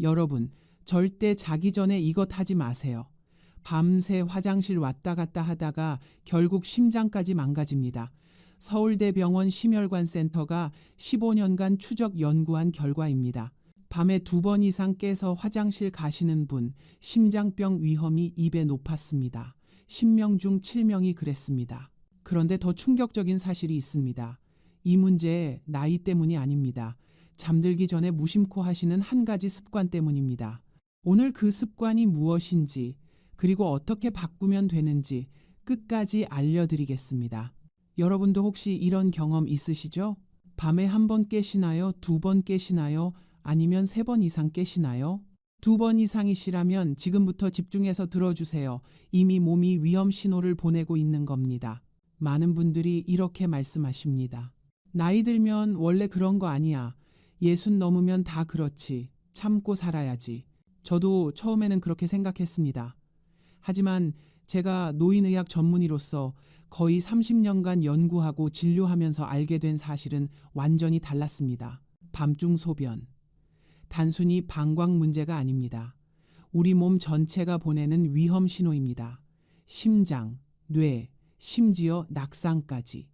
여러분, 절대 자기 전에 이것 하지 마세요. 밤새 화장실 왔다 갔다 하다가 결국 심장까지 망가집니다. 서울대병원 심혈관센터가 15년간 추적 연구한 결과입니다. 밤에 2번 이상 깨서 화장실 가시는 분, 심장병 위험이 2배 높았습니다. 10명 중 7명이 그랬습니다. 그런데 더 충격적인 사실이 있습니다. 이 문제 나이 때문이 아닙니다. 잠들기 전에 무심코 하시는 한 가지 습관 때문입니다. 오늘 그 습관이 무엇인지, 그리고 어떻게 바꾸면 되는지 끝까지 알려드리겠습니다. 여러분도 혹시 이런 경험 있으시죠? 밤에 1번 깨시나요? 2번 깨시나요? 아니면 3번 이상 깨시나요? 2번 이상이시라면 지금부터 집중해서 들어주세요. 이미 몸이 위험 신호를 보내고 있는 겁니다. 많은 분들이 이렇게 말씀하십니다. 나이 들면 원래 그런 거 아니야. 60 넘으면 다 그렇지. 참고 살아야지. 저도 처음에는 그렇게 생각했습니다. 하지만 제가 노인의학 전문의로서 거의 30년간 연구하고 진료하면서 알게 된 사실은 완전히 달랐습니다. 밤중 소변. 단순히 방광 문제가 아닙니다. 우리 몸 전체가 보내는 위험 신호입니다. 심장, 뇌, 심지어 낙상까지.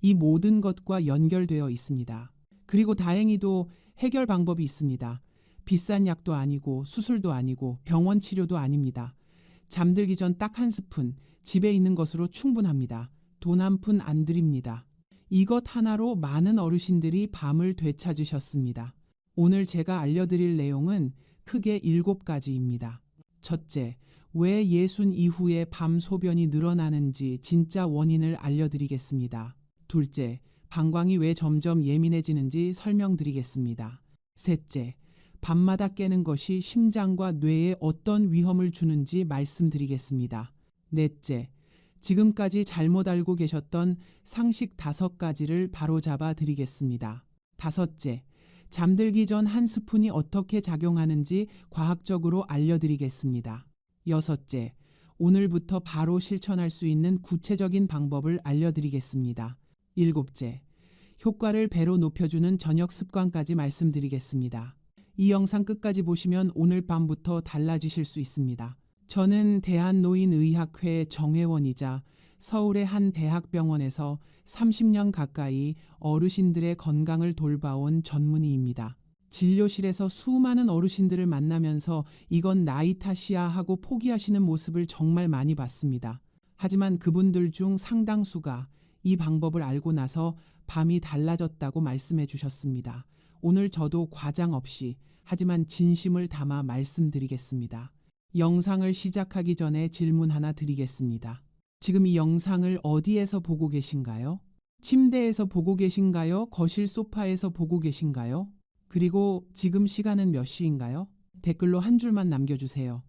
이 모든 것과 연결되어 있습니다. 그리고 다행히도 해결 방법이 있습니다. 비싼 약도 아니고 수술도 아니고 병원 치료도 아닙니다. 잠들기 전 딱 1스푼, 집에 있는 것으로 충분합니다. 돈 한 푼 안 드립니다. 이것 하나로 많은 어르신들이 밤을 되찾으셨습니다. 오늘 제가 알려드릴 내용은 크게 7가지입니다. 첫째, 왜 60 이후에 밤 소변이 늘어나는지 진짜 원인을 알려드리겠습니다. 둘째, 방광이 왜 점점 예민해지는지 설명드리겠습니다. 셋째, 밤마다 깨는 것이 심장과 뇌에 어떤 위험을 주는지 말씀드리겠습니다. 넷째, 지금까지 잘못 알고 계셨던 상식 5가지를 바로잡아 드리겠습니다. 다섯째, 잠들기 전 1스푼이 어떻게 작용하는지 과학적으로 알려드리겠습니다. 여섯째, 오늘부터 바로 실천할 수 있는 구체적인 방법을 알려드리겠습니다. 일곱째, 효과를 배로 높여주는 저녁 습관까지 말씀드리겠습니다. 이 영상 끝까지 보시면 오늘 밤부터 달라지실 수 있습니다. 저는 대한노인의학회 정회원이자 서울의 한 대학병원에서 30년 가까이 어르신들의 건강을 돌봐온 전문의입니다. 진료실에서 수많은 어르신들을 만나면서 이건 나이 탓이야 하고 포기하시는 모습을 정말 많이 봤습니다. 하지만 그분들 중 상당수가 이 방법을 알고 나서 밤이 달라졌다고 말씀해 주셨습니다. 오늘 저도 과장 없이 하지만 진심을 담아 말씀드리겠습니다. 영상을 시작하기 전에 질문 하나 드리겠습니다. 지금 이 영상을 어디에서 보고 계신가요? 침대에서 보고 계신가요? 거실 소파에서 보고 계신가요? 그리고 지금 시간은 몇 시인가요? 댓글로 한 줄만 남겨주세요.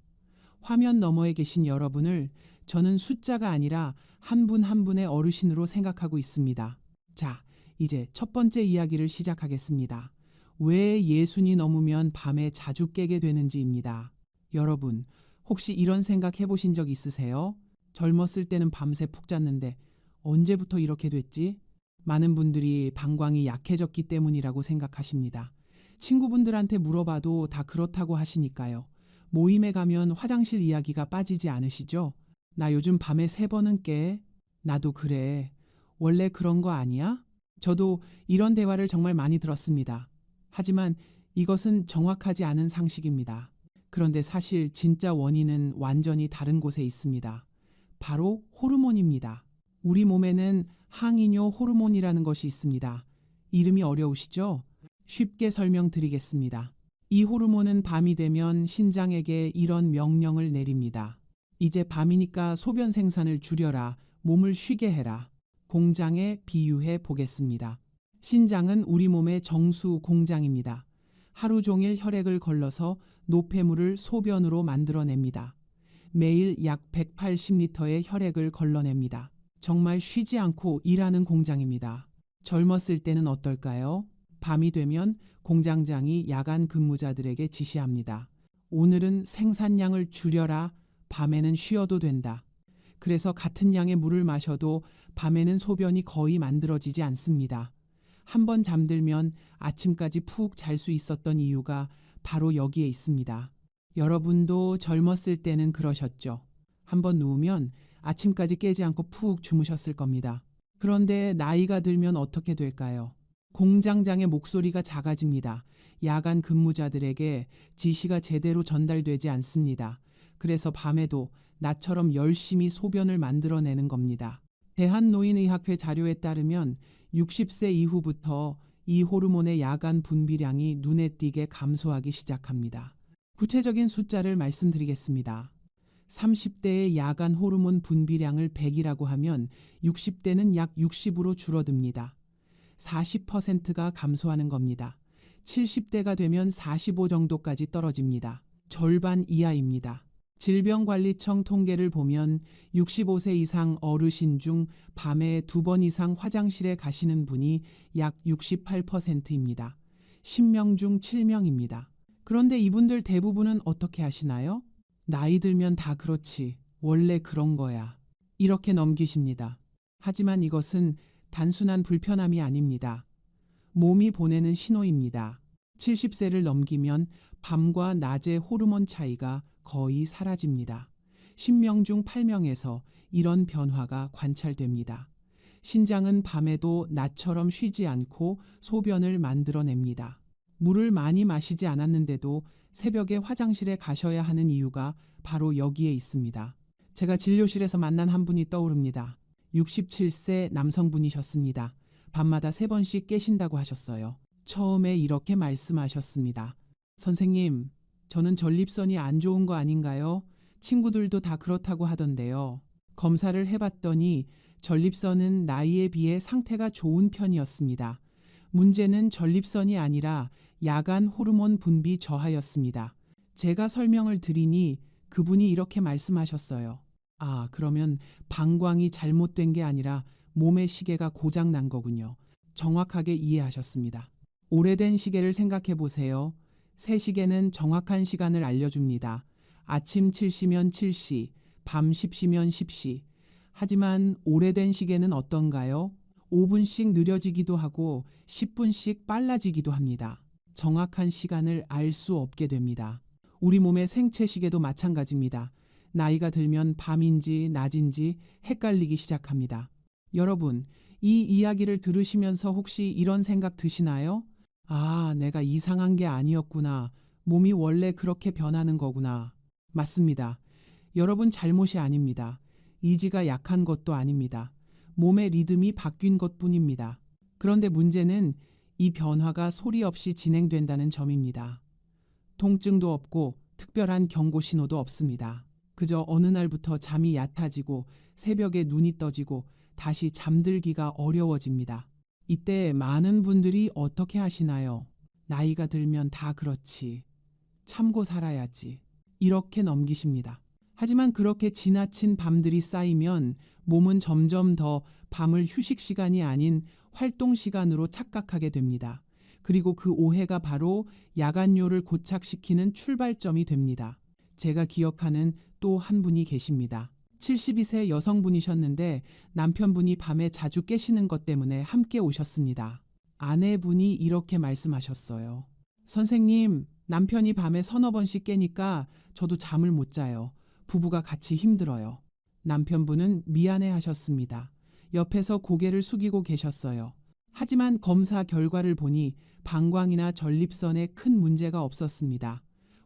화면 너머에 계신 여러분을 저는 숫자가 아니라 한 분 한 분의 어르신으로 생각하고 있습니다. 자, 이제 첫 번째 이야기를 시작하겠습니다. 왜 60이 넘으면 밤에 자주 깨게 되는지입니다. 여러분, 혹시 이런 생각 해보신 적 있으세요? 젊었을 때는 밤새 푹 잤는데 언제부터 이렇게 됐지? 많은 분들이 방광이 약해졌기 때문이라고 생각하십니다. 친구분들한테 물어봐도 다 그렇다고 하시니까요. 모임에 가면 화장실 이야기가 빠지지 않으시죠? 나 요즘 밤에 3번은 깨. 나도 그래. 원래 그런 거 아니야? 저도 이런 대화를 정말 많이 들었습니다. 하지만 이것은 정확하지 않은 상식입니다. 그런데 사실 진짜 원인은 완전히 다른 곳에 있습니다. 바로 호르몬입니다. 우리 몸에는 항이뇨 호르몬이라는 것이 있습니다. 이름이 어려우시죠? 쉽게 설명드리겠습니다. 이 호르몬은 밤이 되면 신장에게 이런 명령을 내립니다. 이제 밤이니까 소변 생산을 줄여라. 몸을 쉬게 해라. 공장에 비유해 보겠습니다. 신장은 우리 몸의 정수 공장입니다. 하루 종일 혈액을 걸러서 노폐물을 소변으로 만들어냅니다. 매일 약 180리터의 혈액을 걸러냅니다. 정말 쉬지 않고 일하는 공장입니다. 젊었을 때는 어떨까요? 밤이 되면 공장장이 야간 근무자들에게 지시합니다. 오늘은 생산량을 줄여라. 밤에는 쉬어도 된다. 그래서 같은 양의 물을 마셔도 밤에는 소변이 거의 만들어지지 않습니다. 한 번 잠들면 아침까지 푹 잘 수 있었던 이유가 바로 여기에 있습니다. 여러분도 젊었을 때는 그러셨죠. 한번 누우면 아침까지 깨지 않고 푹 주무셨을 겁니다. 그런데 나이가 들면 어떻게 될까요? 공장장의 목소리가 작아집니다. 야간 근무자들에게 지시가 제대로 전달되지 않습니다. 그래서 밤에도 나처럼 열심히 소변을 만들어내는 겁니다. 대한노인의학회 자료에 따르면 60세 이후부터 이 호르몬의 야간 분비량이 눈에 띄게 감소하기 시작합니다. 구체적인 숫자를 말씀드리겠습니다. 30대의 야간 호르몬 분비량을 100이라고 하면 60대는 약 60으로 줄어듭니다. 40%가 감소하는 겁니다. 70대가 되면 45 정도까지 떨어집니다. 절반 이하입니다. 질병관리청 통계를 보면 65세 이상 어르신 중 밤에 2번 이상 화장실에 가시는 분이 약 68%입니다. 10명 중 7명입니다. 그런데 이분들 대부분은 어떻게 하시나요? 나이 들면 다 그렇지. 원래 그런 거야. 이렇게 넘기십니다. 하지만 이것은 단순한 불편함이 아닙니다. 몸이 보내는 신호입니다. 70세를 넘기면 밤과 낮의 호르몬 차이가 거의 사라집니다. 10명 중 8명에서 이런 변화가 관찰됩니다. 신장은 밤에도 낮처럼 쉬지 않고 소변을 만들어냅니다. 물을 많이 마시지 않았는데도 새벽에 화장실에 가셔야 하는 이유가 바로 여기에 있습니다. 제가 진료실에서 만난 한 분이 떠오릅니다. 67세 남성분이셨습니다. 밤마다 3번씩 깨신다고 하셨어요. 처음에 이렇게 말씀하셨습니다. 선생님, 저는 전립선이 안 좋은 거 아닌가요? 친구들도 다 그렇다고 하던데요. 검사를 해봤더니 전립선은 나이에 비해 상태가 좋은 편이었습니다. 문제는 전립선이 아니라 야간 호르몬 분비 저하였습니다. 제가 설명을 드리니 그분이 이렇게 말씀하셨어요. 아, 그러면 방광이 잘못된 게 아니라 몸의 시계가 고장 난 거군요. 정확하게 이해하셨습니다. 오래된 시계를 생각해 보세요. 새 시계는 정확한 시간을 알려줍니다. 아침 7시면 7시, 밤 10시면 10시. 하지만 오래된 시계는 어떤가요? 5분씩 느려지기도 하고 10분씩 빨라지기도 합니다. 정확한 시간을 알 수 없게 됩니다. 우리 몸의 생체 시계도 마찬가지입니다. 나이가 들면 밤인지 낮인지 헷갈리기 시작합니다. 여러분, 이 이야기를 들으시면서 혹시 이런 생각 드시나요? 아, 내가 이상한 게 아니었구나. 몸이 원래 그렇게 변하는 거구나. 맞습니다. 여러분 잘못이 아닙니다. 의지가 약한 것도 아닙니다. 몸의 리듬이 바뀐 것뿐입니다. 그런데 문제는 이 변화가 소리 없이 진행된다는 점입니다. 통증도 없고 특별한 경고 신호도 없습니다. 그저 어느 날부터 잠이 얕아지고 새벽에 눈이 떠지고 다시 잠들기가 어려워집니다. 이때 많은 분들이 어떻게 하시나요? 나이가 들면 다 그렇지. 참고 살아야지. 이렇게 넘기십니다. 하지만 그렇게 지나친 밤들이 쌓이면 몸은 점점 더 밤을 휴식 시간이 아닌 활동 시간으로 착각하게 됩니다. 그리고 그 오해가 바로 야간뇨를 고착시키는 출발점이 됩니다. 제가 기억하는 또 한 분이 계십니다. 72세 여성분이셨는데 남편분이 밤에 자주 깨시는 것 때문에 함께 오셨습니다. 아내분이 이렇게 말씀하셨어요. 선생님, 남편이 밤에 서너 번씩 깨니까 저도 잠을 못 자요. 부부가 같이 힘들어요. 남편분은 미안해 하셨습니다. 옆에서 고개를 숙이고 계셨어요. 하지만 검사 결과를 보니 방광이나 전립선에 큰 문제가 없었습니다.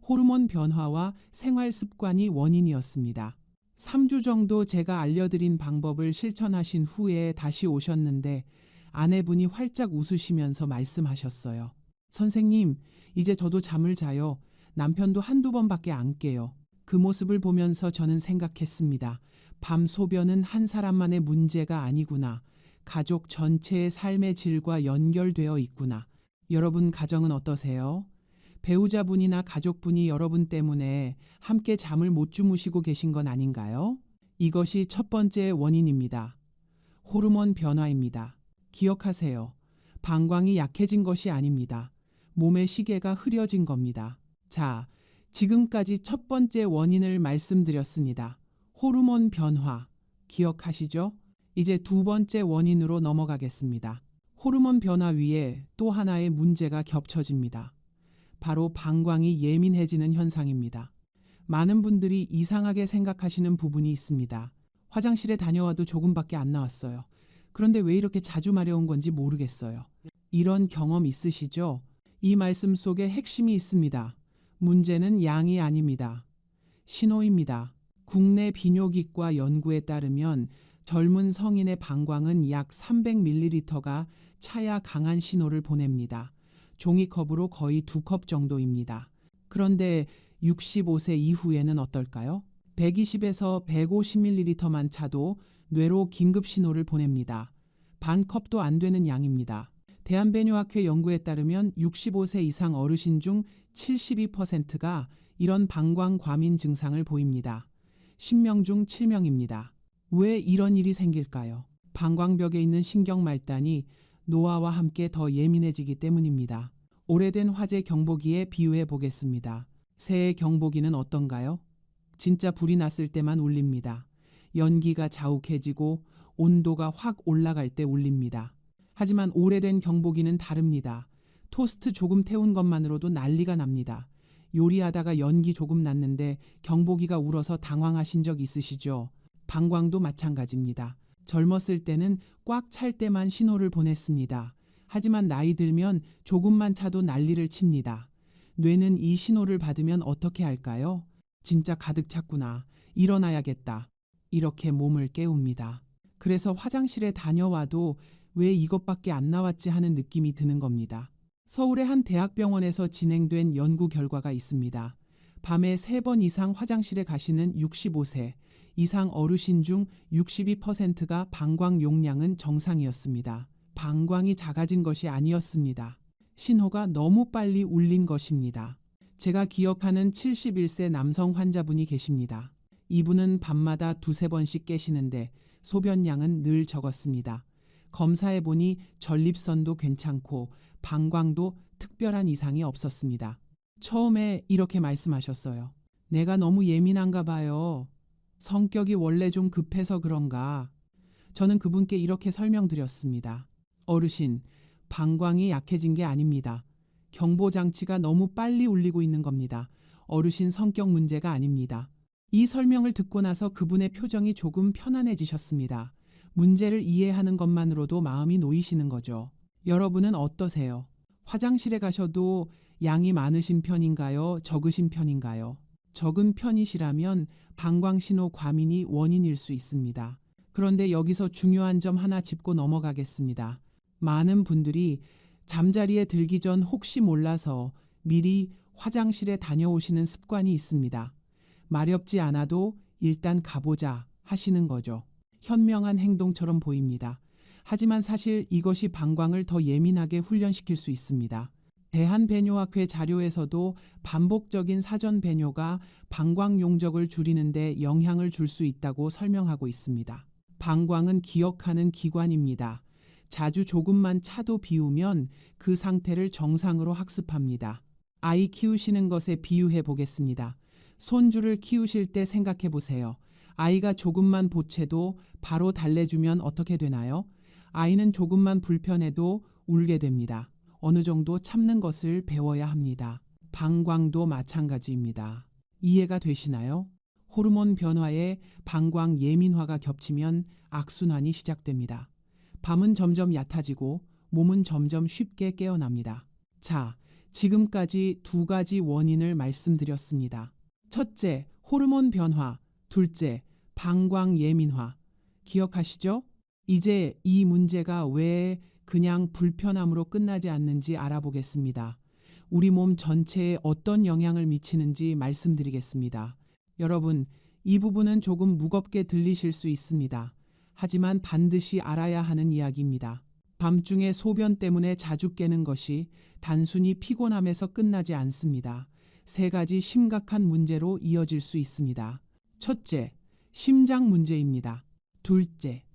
호르몬 변화와 생활 습관이 원인이었습니다. 3주 정도 제가 알려드린 방법을 실천하신 후에 다시 오셨는데 아내분이 활짝 웃으시면서 말씀하셨어요. 선생님, 이제 저도 잠을 자요. 남편도 한두 번밖에 안 깨요. 그 모습을 보면서 저는 생각했습니다. 밤 소변은 한 사람만의 문제가 아니구나. 가족 전체의 삶의 질과 연결되어 있구나. 여러분 가정은 어떠세요? 배우자분이나 가족분이 여러분 때문에 함께 잠을 못 주무시고 계신 건 아닌가요? 이것이 첫 번째 원인입니다. 호르몬 변화입니다. 기억하세요. 방광이 약해진 것이 아닙니다. 몸의 시계가 흐려진 겁니다. 자, 지금까지 첫 번째 원인을 말씀드렸습니다. 호르몬 변화. 기억하시죠? 이제 두 번째 원인으로 넘어가겠습니다. 호르몬 변화 위에 또 하나의 문제가 겹쳐집니다. 바로 방광이 예민해지는 현상입니다. 많은 분들이 이상하게 생각하시는 부분이 있습니다. 화장실에 다녀와도 조금밖에 안 나왔어요. 그런데 왜 이렇게 자주 마려운 건지 모르겠어요. 이런 경험 있으시죠? 이 말씀 속에 핵심이 있습니다. 문제는 양이 아닙니다. 신호입니다. 국내 비뇨기과 연구에 따르면 젊은 성인의 방광은 약 300ml가 차야 강한 신호를 보냅니다. 종이컵으로 거의 2컵 정도입니다. 그런데 65세 이후에는 어떨까요? 120에서 150ml만 차도 뇌로 긴급 신호를 보냅니다. 반 컵도 안 되는 양입니다. 대한배뇨학회 연구에 따르면 65세 이상 어르신 중 72%가 이런 방광 과민 증상을 보입니다. 10명 중 7명입니다. 왜 이런 일이 생길까요? 방광벽에 있는 신경 말단이 노화와 함께 더 예민해지기 때문입니다. 오래된 화재 경보기에 비유해 보겠습니다. 새의 경보기는 어떤가요? 진짜 불이 났을 때만 울립니다. 연기가 자욱해지고 온도가 확 올라갈 때 울립니다. 하지만 오래된 경보기는 다릅니다. 토스트 조금 태운 것만으로도 난리가 납니다. 요리하다가 연기 조금 났는데 경보기가 울어서 당황하신 적 있으시죠? 방광도 마찬가지입니다. 젊었을 때는 꽉 찰 때만 신호를 보냈습니다. 하지만 나이 들면 조금만 차도 난리를 칩니다. 뇌는 이 신호를 받으면 어떻게 할까요? 진짜 가득 찼구나. 일어나야겠다. 이렇게 몸을 깨웁니다. 그래서 화장실에 다녀와도 왜 이것밖에 안 나왔지 하는 느낌이 드는 겁니다. 서울의 한 대학병원에서 진행된 연구 결과가 있습니다. 밤에 3번 이상 화장실에 가시는 65세 이상 어르신 중 62%가 방광 용량은 정상이었습니다. 방광이 작아진 것이 아니었습니다. 신호가 너무 빨리 울린 것입니다. 제가 기억하는 71세 남성 환자분이 계십니다. 이분은 밤마다 2-3번씩 깨시는데 소변량은 늘 적었습니다. 검사해보니 전립선도 괜찮고 방광도 특별한 이상이 없었습니다. 처음에 이렇게 말씀하셨어요. 내가 너무 예민한가 봐요. 성격이 원래 좀 급해서 그런가. 저는 그분께 이렇게 설명드렸습니다. 어르신, 방광이 약해진 게 아닙니다. 경보장치가 너무 빨리 울리고 있는 겁니다. 어르신 성격 문제가 아닙니다. 이 설명을 듣고 나서 그분의 표정이 조금 편안해지셨습니다. 문제를 이해하는 것만으로도 마음이 놓이시는 거죠. 여러분은 어떠세요? 화장실에 가셔도 양이 많으신 편인가요? 적으신 편인가요? 적은 편이시라면 방광신호 과민이 원인일 수 있습니다. 그런데 여기서 중요한 점 하나 짚고 넘어가겠습니다. 많은 분들이 잠자리에 들기 전 혹시 몰라서 미리 화장실에 다녀오시는 습관이 있습니다. 마렵지 않아도 일단 가보자 하시는 거죠. 현명한 행동처럼 보입니다. 하지만 사실 이것이 방광을 더 예민하게 훈련시킬 수 있습니다. 대한배뇨학회 자료에서도 반복적인 사전 배뇨가 방광 용적을 줄이는 데 영향을 줄 수 있다고 설명하고 있습니다. 방광은 기억하는 기관입니다. 자주 조금만 차도 비우면 그 상태를 정상으로 학습합니다. 아이 키우시는 것에 비유해 보겠습니다. 손주를 키우실 때 생각해 보세요. 아이가 조금만 보채도 바로 달래주면 어떻게 되나요? 아이는 조금만 불편해도 울게 됩니다. 어느 정도 참는 것을 배워야 합니다. 방광도 마찬가지입니다. 이해가 되시나요? 호르몬 변화에 방광 예민화가 겹치면 악순환이 시작됩니다. 밤은 점점 얕아지고 몸은 점점 쉽게 깨어납니다. 자, 지금까지 2가지 원인을 말씀드렸습니다. 첫째, 호르몬 변화. 둘째, 방광 예민화. 기억하시죠? 이제 이 문제가 왜 그냥 불편함으로 끝나지 않는지 알아보겠습니다. 우리 몸 전체에 어떤 영향을 미치는지 말씀드리겠습니다. 여러분, 이 부분은 조금 무겁게 들리실 수 있습니다. 하지만 반드시 알아야 하는 이야기입니다. 밤중에 소변 때문에 자주 깨는 것이 단순히 피곤함에서 끝나지 않습니다. 3가지 심각한 문제로 이어질 수 있습니다. 첫째, 심장 문제입니다. 둘째,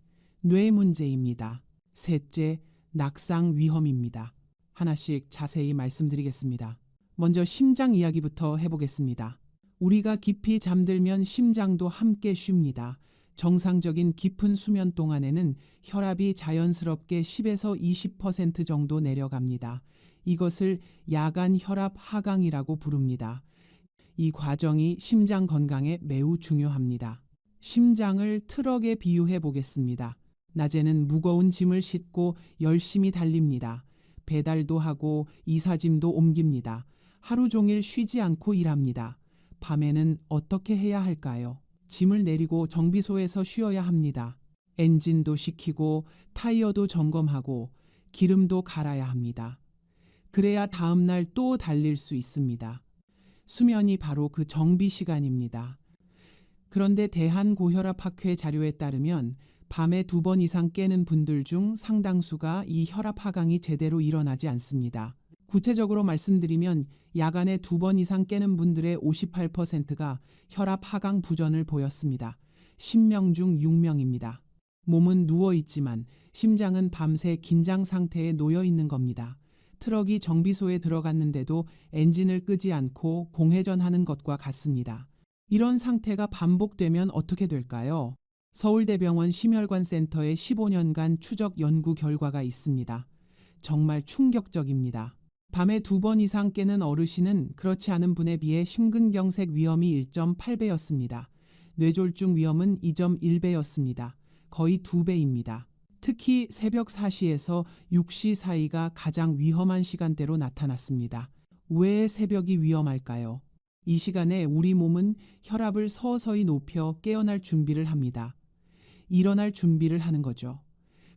뇌 문제입니다. 셋째, 낙상 위험입니다. 하나씩 자세히 말씀드리겠습니다. 먼저 심장 이야기부터 해보겠습니다. 우리가 깊이 잠들면 심장도 함께 쉽니다. 정상적인 깊은 수면 동안에는 혈압이 자연스럽게 10에서 20% 정도 내려갑니다. 이것을 야간 혈압 하강이라고 부릅니다. 이 과정이 심장 건강에 매우 중요합니다. 심장을 트럭에 비유해 보겠습니다. 낮에는 무거운 짐을 싣고 열심히 달립니다. 배달도 하고 이삿짐도 옮깁니다. 하루 종일 쉬지 않고 일합니다. 밤에는 어떻게 해야 할까요? 짐을 내리고 정비소에서 쉬어야 합니다. 엔진도 식히고 타이어도 점검하고 기름도 갈아야 합니다. 그래야 다음날 또 달릴 수 있습니다. 수면이 바로 그 정비 시간입니다. 그런데 대한고혈압학회 자료에 따르면 밤에 2번 이상 깨는 분들 중 상당수가 이 혈압 하강이 제대로 일어나지 않습니다. 구체적으로 말씀드리면 야간에 2번 이상 깨는 분들의 58%가 혈압 하강 부전을 보였습니다. 10명 중 6명입니다. 몸은 누워있지만 심장은 밤새 긴장 상태에 놓여 있는 겁니다. 트럭이 정비소에 들어갔는데도 엔진을 끄지 않고 공회전하는 것과 같습니다. 이런 상태가 반복되면 어떻게 될까요? 서울대병원 심혈관센터의 15년간 추적 연구 결과가 있습니다. 정말 충격적입니다. 밤에 2번 이상 깨는 어르신은 그렇지 않은 분에 비해 심근경색 위험이 1.8배였습니다. 뇌졸중 위험은 2.1배였습니다. 거의 2배입니다. 특히 새벽 4시에서 6시 사이가 가장 위험한 시간대로 나타났습니다. 왜 새벽이 위험할까요? 이 시간에 우리 몸은 혈압을 서서히 높여 깨어날 준비를 합니다. 일어날 준비를 하는 거죠.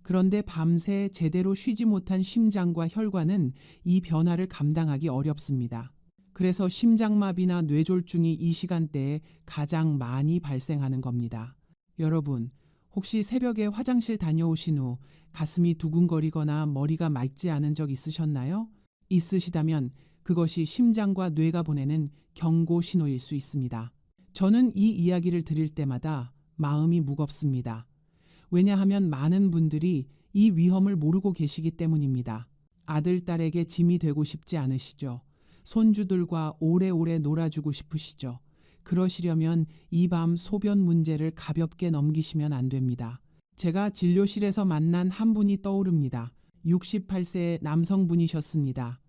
그런데 밤새 제대로 쉬지 못한 심장과 혈관은 이 변화를 감당하기 어렵습니다. 그래서 심장마비나 뇌졸중이 이 시간대에 가장 많이 발생하는 겁니다. 여러분, 혹시 새벽에 화장실 다녀오신 후 가슴이 두근거리거나 머리가 맑지 않은 적 있으셨나요? 있으시다면 그것이 심장과 뇌가 보내는 경고 신호일 수 있습니다. 저는 이 이야기를 들을 때마다 마음이 무겁습니다. 왜냐하면 많은 분들이 이 위험을 모르고 계시기 때문입니다. 아들, 딸에게 짐이 되고 싶지 않으시죠? 손주들과 오래오래 놀아주고 싶으시죠? 그러시려면 이 밤 소변 문제를 가볍게 넘기시면 안 됩니다. 제가 진료실에서 만난 한 분이 떠오릅니다. 68세의 남성분이셨습니다.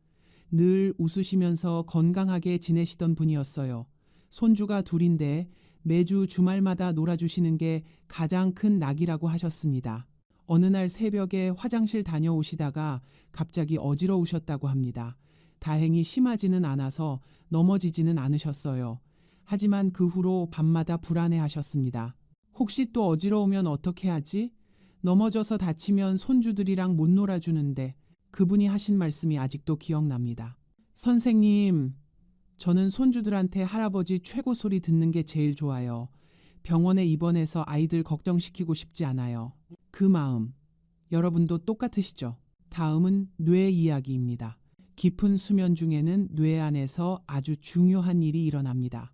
늘 웃으시면서 건강하게 지내시던 분이었어요. 손주가 둘인데 매주 주말마다 놀아주시는 게 가장 큰 낙이라고 하셨습니다. 어느 날 새벽에 화장실 다녀오시다가 갑자기 어지러우셨다고 합니다. 다행히 심하지는 않아서 넘어지지는 않으셨어요. 하지만 그 후로 밤마다 불안해하셨습니다. 혹시 또 어지러우면 어떻게 하지? 넘어져서 다치면 손주들이랑 못 놀아주는데. 그분이 하신 말씀이 아직도 기억납니다. 선생님, 저는 손주들한테 할아버지 최고 소리 듣는 게 제일 좋아요. 병원에 입원해서 아이들 걱정시키고 싶지 않아요. 그 마음, 여러분도 똑같으시죠? 다음은 뇌 이야기입니다. 깊은 수면 중에는 뇌 안에서 아주 중요한 일이 일어납니다.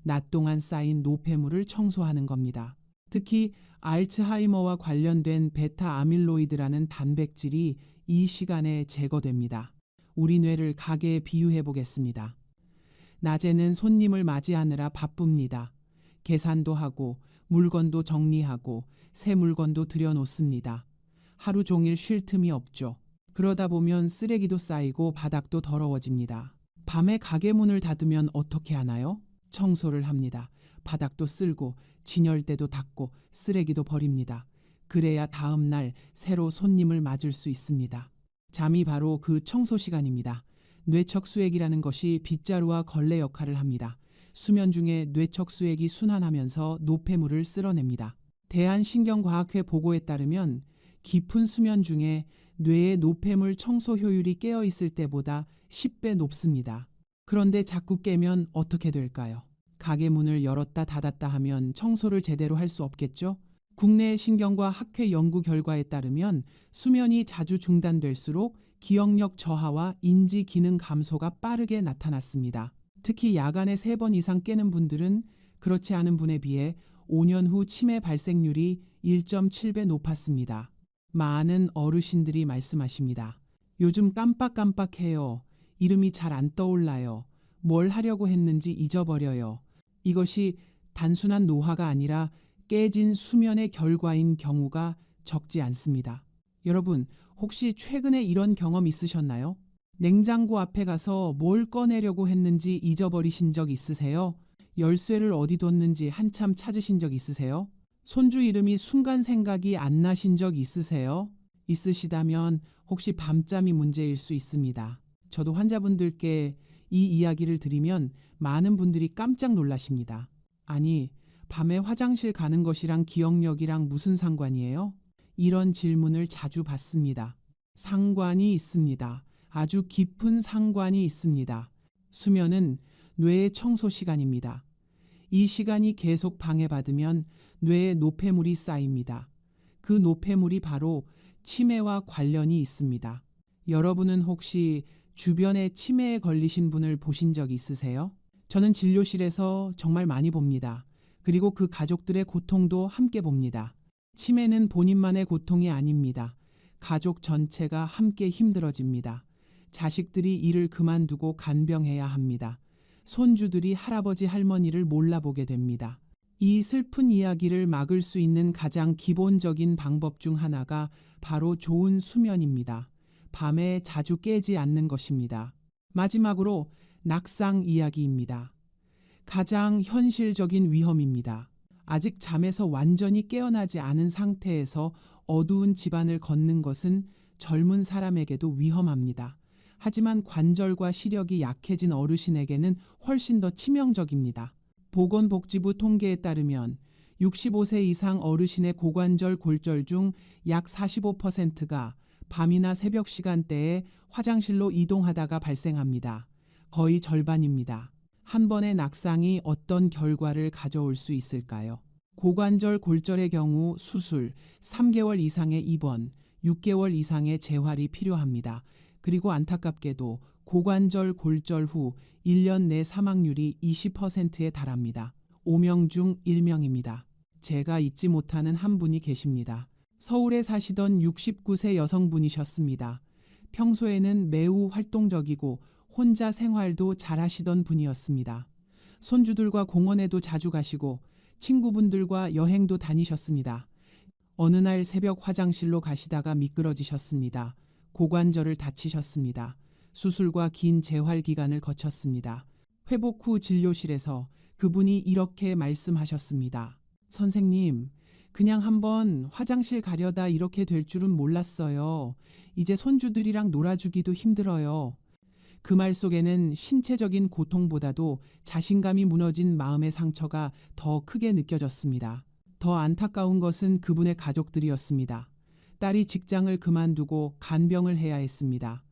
낮 동안 쌓인 노폐물을 청소하는 겁니다. 특히 알츠하이머와 관련된 베타 아밀로이드라는 단백질이 이 시간에 제거됩니다. 우리 뇌를 가게에 비유해 보겠습니다. 낮에는 손님을 맞이하느라 바쁩니다. 계산도 하고 물건도 정리하고 새 물건도 들여놓습니다. 하루 종일 쉴 틈이 없죠. 그러다 보면 쓰레기도 쌓이고 바닥도 더러워집니다. 밤에 가게 문을 닫으면 어떻게 하나요? 청소를 합니다. 바닥도 쓸고 진열대도 닦고 쓰레기도 버립니다. 그래야 다음 날 새로 손님을 맞을 수 있습니다. 잠이 바로 그 청소 시간입니다. 뇌척수액이라는 것이 빗자루와 걸레 역할을 합니다. 수면 중에 뇌척수액이 순환하면서 노폐물을 쓸어냅니다. 대한신경과학회 보고에 따르면 깊은 수면 중에 뇌의 노폐물 청소 효율이 깨어 있을 때보다 10배 높습니다. 그런데 자꾸 깨면 어떻게 될까요? 가게 문을 열었다 닫았다 하면 청소를 제대로 할 수 없겠죠? 국내 신경과 학회 연구 결과에 따르면 수면이 자주 중단될수록 기억력 저하와 인지 기능 감소가 빠르게 나타났습니다. 특히 야간에 3번 이상 깨는 분들은 그렇지 않은 분에 비해 5년 후 치매 발생률이 1.7배 높았습니다. 많은 어르신들이 말씀하십니다. 요즘 깜빡깜빡해요. 이름이 잘 안 떠올라요. 뭘 하려고 했는지 잊어버려요. 이것이 단순한 노화가 아니라 깨진 수면의 결과인 경우가 적지 않습니다. 여러분, 혹시 최근에 이런 경험 있으셨나요? 냉장고 앞에 가서 뭘 꺼내려고 했는지 잊어버리신 적 있으세요? 열쇠를 어디 뒀는지 한참 찾으신 적 있으세요? 손주 이름이 순간 생각이 안 나신 적 있으세요? 있으시다면 혹시 밤잠이 문제일 수 있습니다. 저도 환자분들께 이 이야기를 드리면 많은 분들이 깜짝 놀라십니다. 아니, 밤에 화장실 가는 것이랑 기억력이랑 무슨 상관이에요? 이런 질문을 자주 받습니다. 상관이 있습니다. 아주 깊은 상관이 있습니다. 수면은 뇌의 청소 시간입니다. 이 시간이 계속 방해받으면 뇌에 노폐물이 쌓입니다. 그 노폐물이 바로 치매와 관련이 있습니다. 여러분은 혹시 주변에 치매에 걸리신 분을 보신 적 있으세요? 저는 진료실에서 정말 많이 봅니다. 그리고 그 가족들의 고통도 함께 봅니다. 치매는 본인만의 고통이 아닙니다. 가족 전체가 함께 힘들어집니다. 자식들이 일을 그만두고 간병해야 합니다. 손주들이 할아버지 할머니를 몰라보게 됩니다. 이 슬픈 이야기를 막을 수 있는 가장 기본적인 방법 중 하나가 바로 좋은 수면입니다. 밤에 자주 깨지 않는 것입니다. 마지막으로 낙상 이야기입니다. 가장 현실적인 위험입니다. 아직 잠에서 완전히 깨어나지 않은 상태에서 어두운 집안을 걷는 것은 젊은 사람에게도 위험합니다. 하지만 관절과 시력이 약해진 어르신에게는 훨씬 더 치명적입니다. 보건복지부 통계에 따르면 65세 이상 어르신의 고관절 골절 중 약 45%가 밤이나 새벽 시간대에 화장실로 이동하다가 발생합니다. 거의 절반입니다. 한 번의 낙상이 어떤 결과를 가져올 수 있을까요? 고관절 골절의 경우 수술, 3개월 이상의 입원, 6개월 이상의 재활이 필요합니다. 그리고 안타깝게도 고관절 골절 후 1년 내 사망률이 20%에 달합니다. 5명 중 1명입니다. 제가 잊지 못하는 한 분이 계십니다. 서울에 사시던 69세 여성분이셨습니다. 평소에는 매우 활동적이고 혼자 생활도 잘하시던 분이었습니다. 손주들과 공원에도 자주 가시고 친구분들과 여행도 다니셨습니다. 어느 날 새벽 화장실로 가시다가 미끄러지셨습니다. 고관절을 다치셨습니다. 수술과 긴 재활 기간을 거쳤습니다. 회복 후 진료실에서 그분이 이렇게 말씀하셨습니다. 선생님, 그냥 한번 화장실 가려다 이렇게 될 줄은 몰랐어요. 이제 손주들이랑 놀아주기도 힘들어요. 그 말 속에는 신체적인 고통보다도 자신감이 무너진 마음의 상처가 더 크게 느껴졌습니다. 더 안타까운 것은 그분의 가족들이었습니다. 딸이 직장을 그만두고 간병을 해야 했습니다.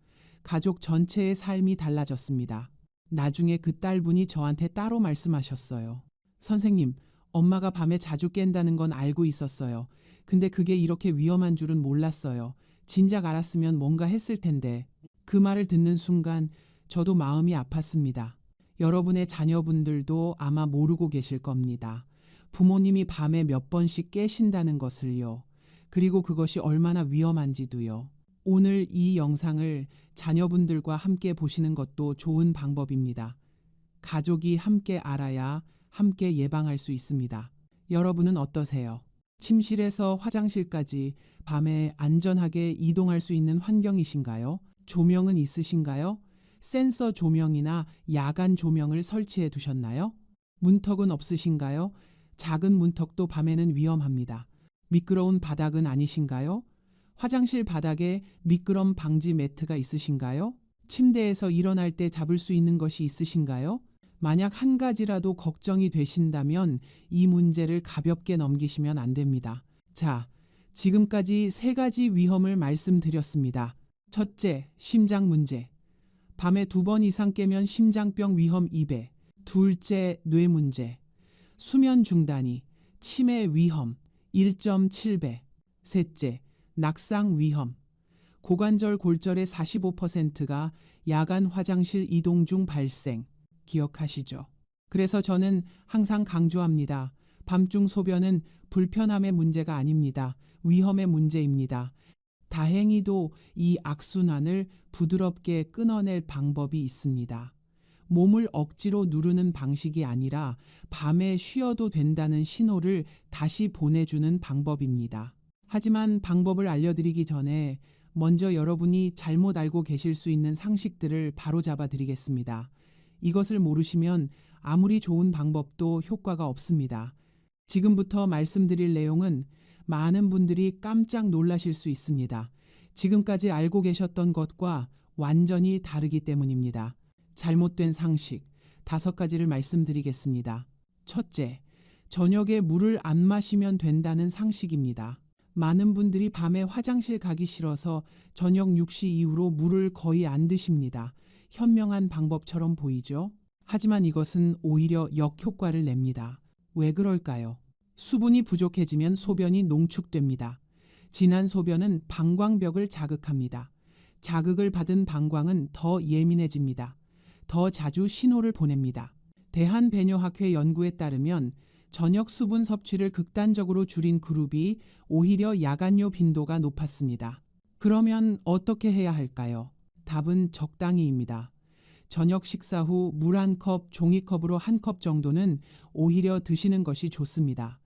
가족 전체의 삶이 달라졌습니다. 나중에 그 딸분이 저한테 따로 말씀하셨어요. 선생님, 엄마가 밤에 자주 깬다는 건 알고 있었어요. 근데 그게 이렇게 위험한 줄은 몰랐어요. 진작 알았으면 뭔가 했을 텐데. 그 말을 듣는 순간 저도 마음이 아팠습니다. 여러분의 자녀분들도 아마 모르고 계실 겁니다. 부모님이 밤에 몇 번씩 깨신다는 것을요. 그리고 그것이 얼마나 위험한지도요. 오늘 이 영상을 자녀분들과 함께 보시는 것도 좋은 방법입니다. 가족이 함께 알아야 함께 예방할 수 있습니다. 여러분은 어떠세요? 침실에서 화장실까지 밤에 안전하게 이동할 수 있는 환경이신가요? 조명은 있으신가요? 센서 조명이나 야간 조명을 설치해 두셨나요? 문턱은 없으신가요? 작은 문턱도 밤에는 위험합니다. 미끄러운 바닥은 아니신가요? 화장실 바닥에 미끄럼 방지 매트가 있으신가요? 침대에서 일어날 때 잡을 수 있는 것이 있으신가요? 만약 한 가지라도 걱정이 되신다면 이 문제를 가볍게 넘기시면 안 됩니다. 자, 지금까지 3가지 위험을 말씀드렸습니다. 첫째, 심장 문제. 밤에 2번 이상 깨면 심장병 위험 2배. 둘째, 뇌 문제. 수면 중단이, 치매 위험 1.7배. 셋째, 낙상 위험. 고관절 골절의 45%가 야간 화장실 이동 중 발생. 기억하시죠? 그래서 저는 항상 강조합니다. 밤중 소변은 불편함의 문제가 아닙니다. 위험의 문제입니다. 다행히도 이 악순환을 부드럽게 끊어낼 방법이 있습니다. 몸을 억지로 누르는 방식이 아니라 밤에 쉬어도 된다는 신호를 다시 보내주는 방법입니다. 하지만 방법을 알려드리기 전에 먼저 여러분이 잘못 알고 계실 수 있는 상식들을 바로잡아 드리겠습니다. 이것을 모르시면 아무리 좋은 방법도 효과가 없습니다. 지금부터 말씀드릴 내용은 많은 분들이 깜짝 놀라실 수 있습니다. 지금까지 알고 계셨던 것과 완전히 다르기 때문입니다. 잘못된 상식 5가지를 말씀드리겠습니다. 첫째, 저녁에 물을 안 마시면 된다는 상식입니다. 많은 분들이 밤에 화장실 가기 싫어서 저녁 6시 이후로 물을 거의 안 드십니다. 현명한 방법처럼 보이죠? 하지만 이것은 오히려 역효과를 냅니다. 왜 그럴까요? 수분이 부족해지면 소변이 농축됩니다. 진한 소변은 방광벽을 자극합니다. 자극을 받은 방광은 더 예민해집니다. 더 자주 신호를 보냅니다. 대한배뇨학회 연구에 따르면 저녁 수분 섭취를 극단적으로 줄인 그룹이 오히려 야간뇨 빈도가 높았습니다. 그러면 어떻게 해야 할까요? 답은 적당히입니다. 저녁 식사 후 물 1컵, 종이컵으로 1컵 정도는 오히려 드시는 것이 좋습니다.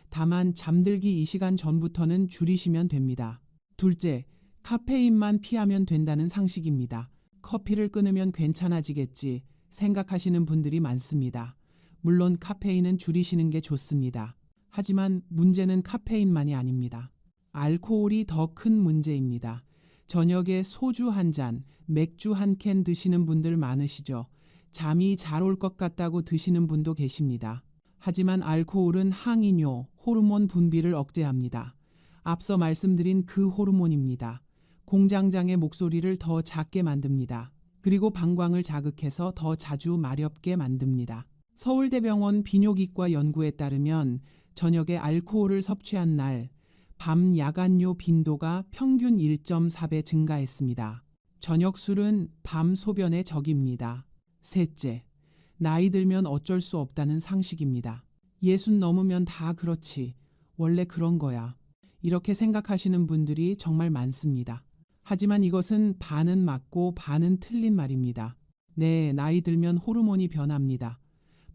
다만 잠들기 2시간 전부터는 줄이시면 됩니다. 둘째, 카페인만 피하면 된다는 상식입니다. 커피를 끊으면 괜찮아지겠지 생각하시는 분들이 많습니다. 물론 카페인은 줄이시는 게 좋습니다. 하지만 문제는 카페인만이 아닙니다. 알코올이 더 큰 문제입니다. 저녁에 소주 1잔, 맥주 1캔 드시는 분들 많으시죠? 잠이 잘 올 것 같다고 드시는 분도 계십니다. 하지만 알코올은 항이뇨, 호르몬 분비를 억제합니다. 앞서 말씀드린 그 호르몬입니다. 공장장의 목소리를 더 작게 만듭니다. 그리고 방광을 자극해서 더 자주 마렵게 만듭니다. 서울대병원 비뇨기과 연구에 따르면 저녁에 알코올을 섭취한 날, 밤 야간뇨 빈도가 평균 1.4배 증가했습니다. 저녁 술은 밤 소변의 적입니다. 셋째, 나이 들면 어쩔 수 없다는 상식입니다. 60 넘으면 다 그렇지. 원래 그런 거야. 이렇게 생각하시는 분들이 정말 많습니다. 하지만 이것은 반은 맞고 반은 틀린 말입니다. 네, 나이 들면 호르몬이 변합니다.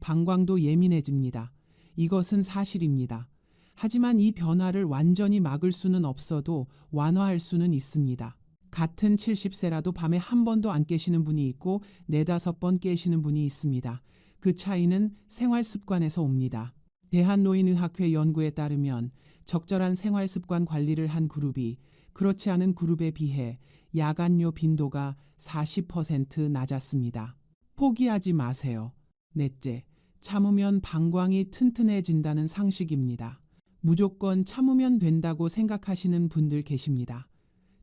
방광도 예민해집니다. 이것은 사실입니다. 하지만 이 변화를 완전히 막을 수는 없어도 완화할 수는 있습니다. 같은 70세라도 밤에 한 번도 안 깨시는 분이 있고 4-5번 깨시는 분이 있습니다. 그 차이는 생활 습관에서 옵니다. 대한노인의학회 연구에 따르면 적절한 생활 습관 관리를 한 그룹이 그렇지 않은 그룹에 비해 야간뇨 빈도가 40% 낮았습니다. 포기하지 마세요. 넷째, 참으면 방광이 튼튼해진다는 상식입니다. 무조건 참으면 된다고 생각하시는 분들 계십니다.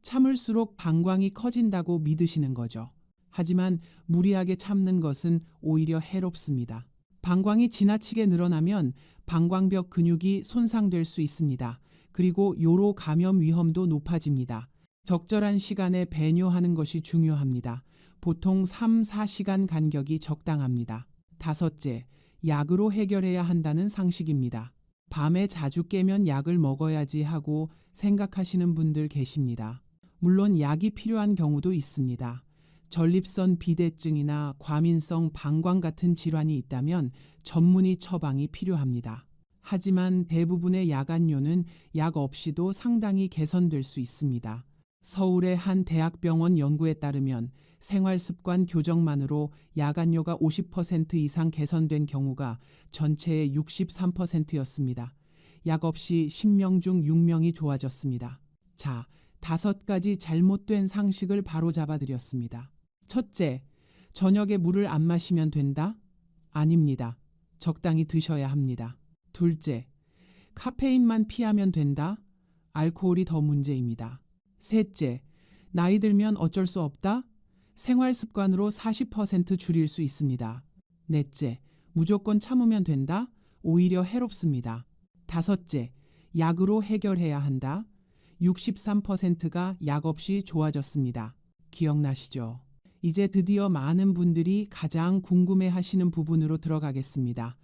참을수록 방광이 커진다고 믿으시는 거죠. 하지만 무리하게 참는 것은 오히려 해롭습니다. 방광이 지나치게 늘어나면 방광벽 근육이 손상될 수 있습니다. 그리고 요로 감염 위험도 높아집니다. 적절한 시간에 배뇨하는 것이 중요합니다. 보통 3-4시간 간격이 적당합니다. 다섯째, 약으로 해결해야 한다는 상식입니다. 밤에 자주 깨면 약을 먹어야지 하고 생각하시는 분들 계십니다. 물론 약이 필요한 경우도 있습니다. 전립선 비대증이나 과민성 방광 같은 질환이 있다면 전문의 처방이 필요합니다. 하지만 대부분의 야간뇨는 약 없이도 상당히 개선될 수 있습니다. 서울의 한 대학병원 연구에 따르면 생활습관 교정만으로 야간뇨가 50% 이상 개선된 경우가 전체의 63%였습니다. 약 없이 10명 중 6명이 좋아졌습니다. 자, 5가지 잘못된 상식을 바로잡아 드렸습니다. 첫째, 저녁에 물을 안 마시면 된다? 아닙니다. 적당히 드셔야 합니다. 둘째, 카페인만 피하면 된다? 알코올이 더 문제입니다. 셋째, 나이 들면 어쩔 수 없다? 생활 습관으로 40% 줄일 수 있습니다. 넷째, 무조건 참으면 된다? 오히려 해롭습니다. 다섯째, 약으로 해결해야 한다? 63%가 약 없이 좋아졌습니다. 기억나시죠? 이제 드디어 많은 분들이 가장 궁금해하시는 부분으로 들어가겠습니다.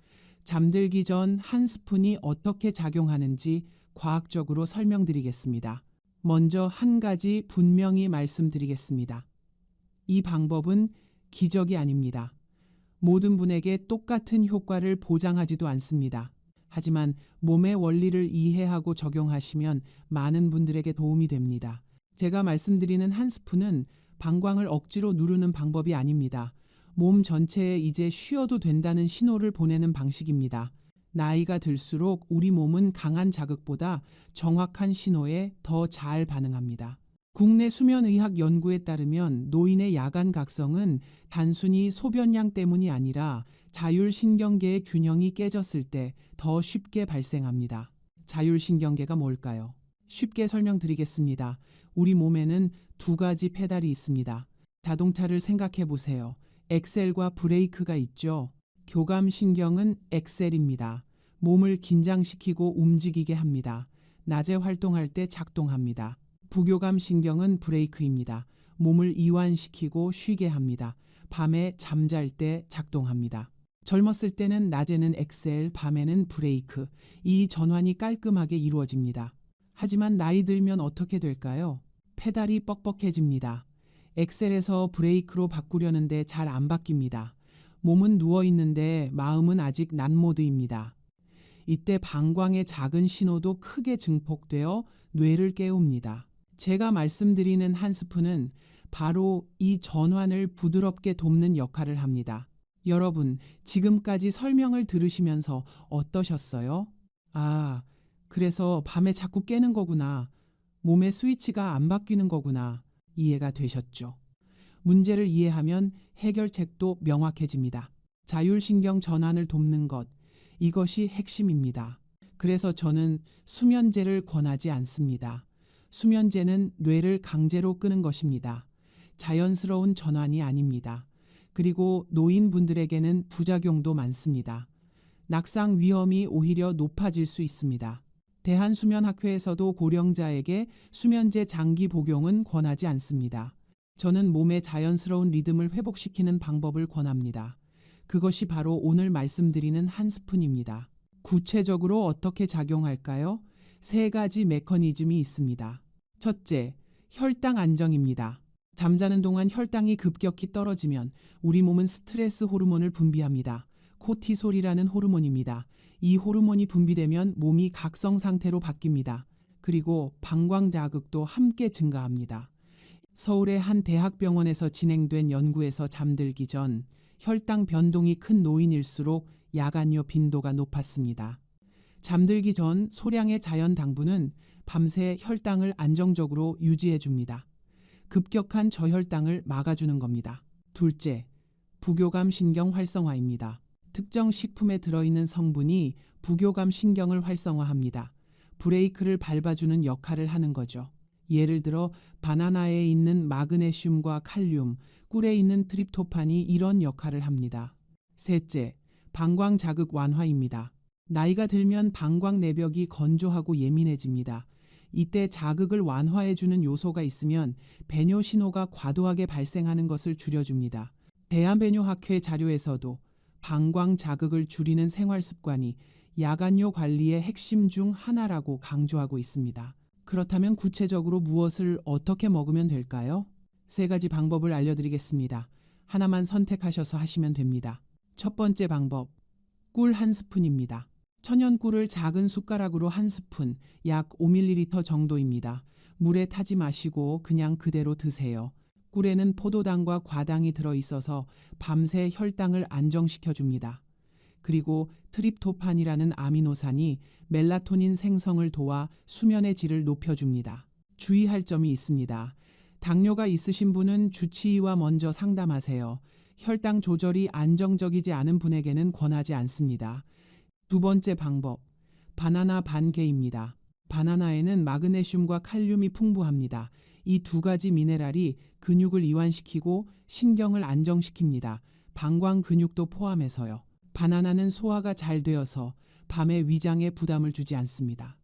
잠들기 전 1스푼이 어떻게 작용하는지 과학적으로 설명드리겠습니다. 먼저 한 가지 분명히 말씀드리겠습니다. 이 방법은 기적이 아닙니다. 모든 분에게 똑같은 효과를 보장하지도 않습니다. 하지만 몸의 원리를 이해하고 적용하시면 많은 분들에게 도움이 됩니다. 제가 말씀드리는 한 스푼은 방광을 억지로 누르는 방법이 아닙니다. 몸 전체에 이제 쉬어도 된다는 신호를 보내는 방식입니다. 나이가 들수록 우리 몸은 강한 자극보다 정확한 신호에 더 잘 반응합니다. 국내 수면의학 연구에 따르면 노인의 야간 각성은 단순히 소변량 때문이 아니라 자율신경계의 균형이 깨졌을 때 더 쉽게 발생합니다. 자율신경계가 뭘까요? 쉽게 설명드리겠습니다. 우리 몸에는 두 가지 페달이 있습니다. 자동차를 생각해 보세요. 엑셀과 브레이크가 있죠. 교감신경은 엑셀입니다. 몸을 긴장시키고 움직이게 합니다. 낮에 활동할 때 작동합니다. 부교감신경은 브레이크입니다. 몸을 이완시키고 쉬게 합니다. 밤에 잠잘 때 작동합니다. 젊었을 때는 낮에는 엑셀, 밤에는 브레이크. 이 전환이 깔끔하게 이루어집니다. 하지만 나이 들면 어떻게 될까요? 페달이 뻑뻑해집니다. 엑셀에서 브레이크로 바꾸려는데 잘 안 바뀝니다. 몸은 누워 있는데 마음은 아직 난모드입니다. 이때 방광의 작은 신호도 크게 증폭되어 뇌를 깨웁니다. 제가 말씀드리는 한 스푼은 바로 이 전환을 부드럽게 돕는 역할을 합니다. 여러분, 지금까지 설명을 들으시면서 어떠셨어요? 아, 그래서 밤에 자꾸 깨는 거구나. 몸의 스위치가 안 바뀌는 거구나. 이해가 되셨죠? 문제를 이해하면 해결책도 명확해집니다. 자율신경 전환을 돕는 것, 이것이 핵심입니다. 그래서 저는 수면제를 권하지 않습니다. 수면제는 뇌를 강제로 끄는 것입니다. 자연스러운 전환이 아닙니다. 그리고 노인분들에게는 부작용도 많습니다. 낙상 위험이 오히려 높아질 수 있습니다. 대한수면학회에서도 고령자에게 수면제 장기 복용은 권하지 않습니다. 저는 몸의 자연스러운 리듬을 회복시키는 방법을 권합니다. 그것이 바로 오늘 말씀드리는 한 스푼입니다. 구체적으로 어떻게 작용할까요? 세 가지 메커니즘이 있습니다. 첫째, 혈당 안정입니다. 잠자는 동안 혈당이 급격히 떨어지면 우리 몸은 스트레스 호르몬을 분비합니다. 코티솔이라는 호르몬입니다. 이 호르몬이 분비되면 몸이 각성 상태로 바뀝니다. 그리고 방광 자극도 함께 증가합니다. 서울의 한 대학병원에서 진행된 연구에서 잠들기 전 혈당 변동이 큰 노인일수록 야간요 빈도가 높았습니다. 잠들기 전 소량의 자연 당분은 밤새 혈당을 안정적으로 유지해 줍니다. 급격한 저혈당을 막아주는 겁니다. 둘째, 부교감 신경 활성화입니다. 특정 식품에 들어있는 성분이 부교감 신경을 활성화합니다. 브레이크를 밟아주는 역할을 하는 거죠. 예를 들어 바나나에 있는 마그네슘과 칼륨, 꿀에 있는 트립토판이 이런 역할을 합니다. 셋째, 방광 자극 완화입니다. 나이가 들면 방광 내벽이 건조하고 예민해집니다. 이때 자극을 완화해주는 요소가 있으면 배뇨 신호가 과도하게 발생하는 것을 줄여줍니다. 대한배뇨학회 자료에서도 방광 자극을 줄이는 생활 습관이 야간요 관리의 핵심 중 하나라고 강조하고 있습니다. 그렇다면 구체적으로 무엇을 어떻게 먹으면 될까요? 세 가지 방법을 알려드리겠습니다. 하나만 선택하셔서 하시면 됩니다. 첫 번째 방법, 꿀 한 스푼입니다. 천연꿀을 작은 숟가락으로 한 스푼, 약 5ml 정도입니다. 물에 타지 마시고 그냥 그대로 드세요. 꿀에는 포도당과 과당이 들어있어서 밤새 혈당을 안정시켜줍니다. 그리고 트립토판이라는 아미노산이 멜라토닌 생성을 도와 수면의 질을 높여줍니다. 주의할 점이 있습니다. 당뇨가 있으신 분은 주치의와 먼저 상담하세요. 혈당 조절이 안정적이지 않은 분에게는 권하지 않습니다. 두 번째 방법, 바나나 반 개입니다. 바나나에는 마그네슘과 칼륨이 풍부합니다. 이 두 가지 미네랄이 근육을 이완시키고 신경을 안정시킵니다. 방광 근육도 포함해서요. 바나나는 소화가 잘 되어서 밤에 위장에 부담을 주지 않습니다.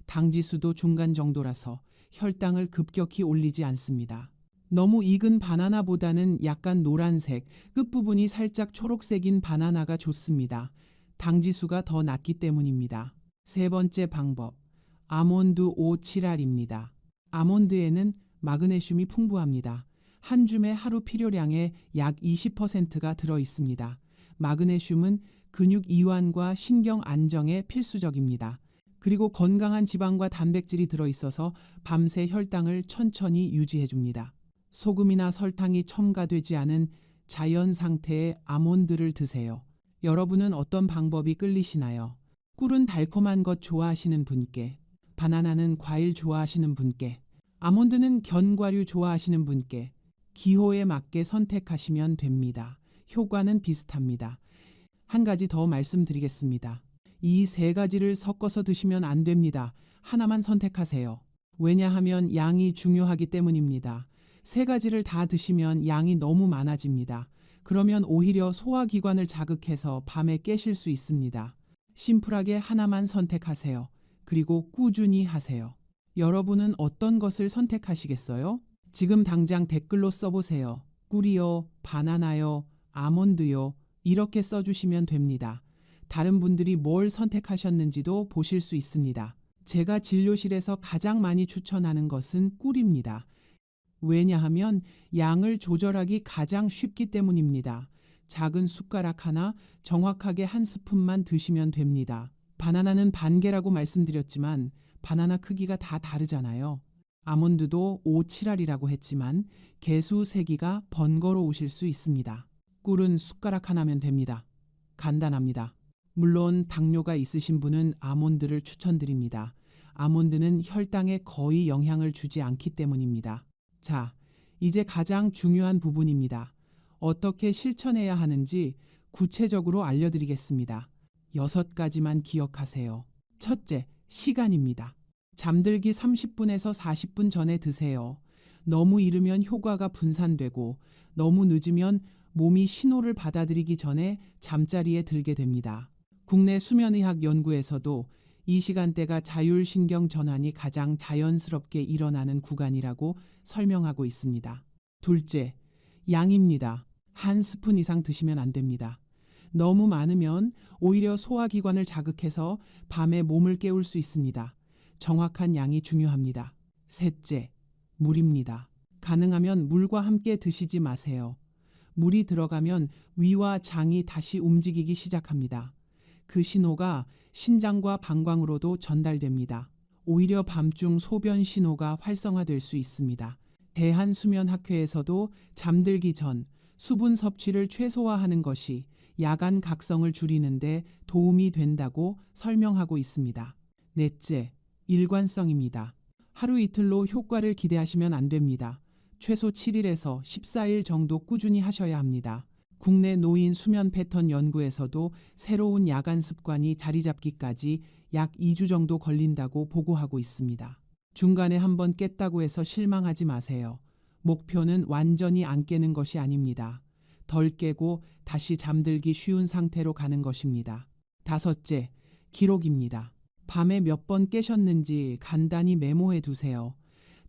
당지수도 중간 정도라서 혈당을 급격히 올리지 않습니다. 너무 익은 바나나보다는 약간 노란색, 끝부분이 살짝 초록색인 바나나가 좋습니다. 당지수가 더 낮기 때문입니다. 세 번째 방법, 아몬드 O7R입니다. 아몬드에는 마그네슘이 풍부합니다. 한 줌의 하루 필요량의 약 20%가 들어있습니다. 마그네슘은 근육 이완과 신경 안정에 필수적입니다. 그리고 건강한 지방과 단백질이 들어있어서 밤새 혈당을 천천히 유지해줍니다. 소금이나 설탕이 첨가되지 않은 자연 상태의 아몬드를 드세요. 여러분은 어떤 방법이 끌리시나요? 꿀은 달콤한 것 좋아하시는 분께, 바나나는 과일 좋아하시는 분께, 아몬드는 견과류 좋아하시는 분께 기호에 맞게 선택하시면 됩니다. 효과는 비슷합니다. 한 가지 더 말씀드리겠습니다. 이 세 가지를 섞어서 드시면 안 됩니다. 하나만 선택하세요. 왜냐하면 양이 중요하기 때문입니다. 세 가지를 다 드시면 양이 너무 많아집니다. 그러면 오히려 소화기관을 자극해서 밤에 깨실 수 있습니다. 심플하게 하나만 선택하세요. 그리고 꾸준히 하세요. 여러분은 어떤 것을 선택하시겠어요? 지금 당장 댓글로 써보세요. 꿀이요, 바나나요, 아몬드요, 이렇게 써주시면 됩니다. 다른 분들이 뭘 선택하셨는지도 보실 수 있습니다. 제가 진료실에서 가장 많이 추천하는 것은 꿀입니다. 왜냐하면 양을 조절하기 가장 쉽기 때문입니다. 작은 숟가락 하나, 정확하게 한 스푼만 드시면 됩니다. 바나나는 반개라고 말씀드렸지만 바나나 크기가 다 다르잖아요. 아몬드도 5, 7알이라고 했지만 개수 세기가 번거로우실 수 있습니다. 꿀은 숟가락 하나면 됩니다. 간단합니다. 물론 당뇨가 있으신 분은 아몬드를 추천드립니다. 아몬드는 혈당에 거의 영향을 주지 않기 때문입니다. 자, 이제 가장 중요한 부분입니다. 어떻게 실천해야 하는지 구체적으로 알려드리겠습니다. 6가지만 기억하세요. 첫째, 시간입니다. 잠들기 30분에서 40분 전에 드세요. 너무 이르면 효과가 분산되고 너무 늦으면 몸이 신호를 받아들이기 전에 잠자리에 들게 됩니다. 국내 수면의학 연구에서도 이 시간대가 자율신경 전환이 가장 자연스럽게 일어나는 구간이라고 설명하고 있습니다. 둘째, 양입니다. 한 스푼 이상 드시면 안 됩니다. 너무 많으면 오히려 소화기관을 자극해서 밤에 몸을 깨울 수 있습니다. 정확한 양이 중요합니다. 셋째, 물입니다. 가능하면 물과 함께 드시지 마세요. 물이 들어가면 위와 장이 다시 움직이기 시작합니다. 그 신호가 신장과 방광으로도 전달됩니다. 오히려 밤중 소변 신호가 활성화될 수 있습니다. 대한수면학회에서도 잠들기 전 수분 섭취를 최소화하는 것이 야간 각성을 줄이는데 도움이 된다고 설명하고 있습니다. 넷째, 일관성입니다. 하루 이틀로 효과를 기대하시면 안 됩니다. 최소 7일에서 14일 정도 꾸준히 하셔야 합니다. 국내 노인 수면 패턴 연구에서도 새로운 야간 습관이 자리 잡기까지 약 2주 정도 걸린다고 보고하고 있습니다. 중간에 한번 깼다고 해서 실망하지 마세요. 목표는 완전히 안 깨는 것이 아닙니다. 덜 깨고 다시 잠들기 쉬운 상태로 가는 것입니다. 다섯째, 기록입니다. 밤에 몇 번 깨셨는지 간단히 메모해 두세요.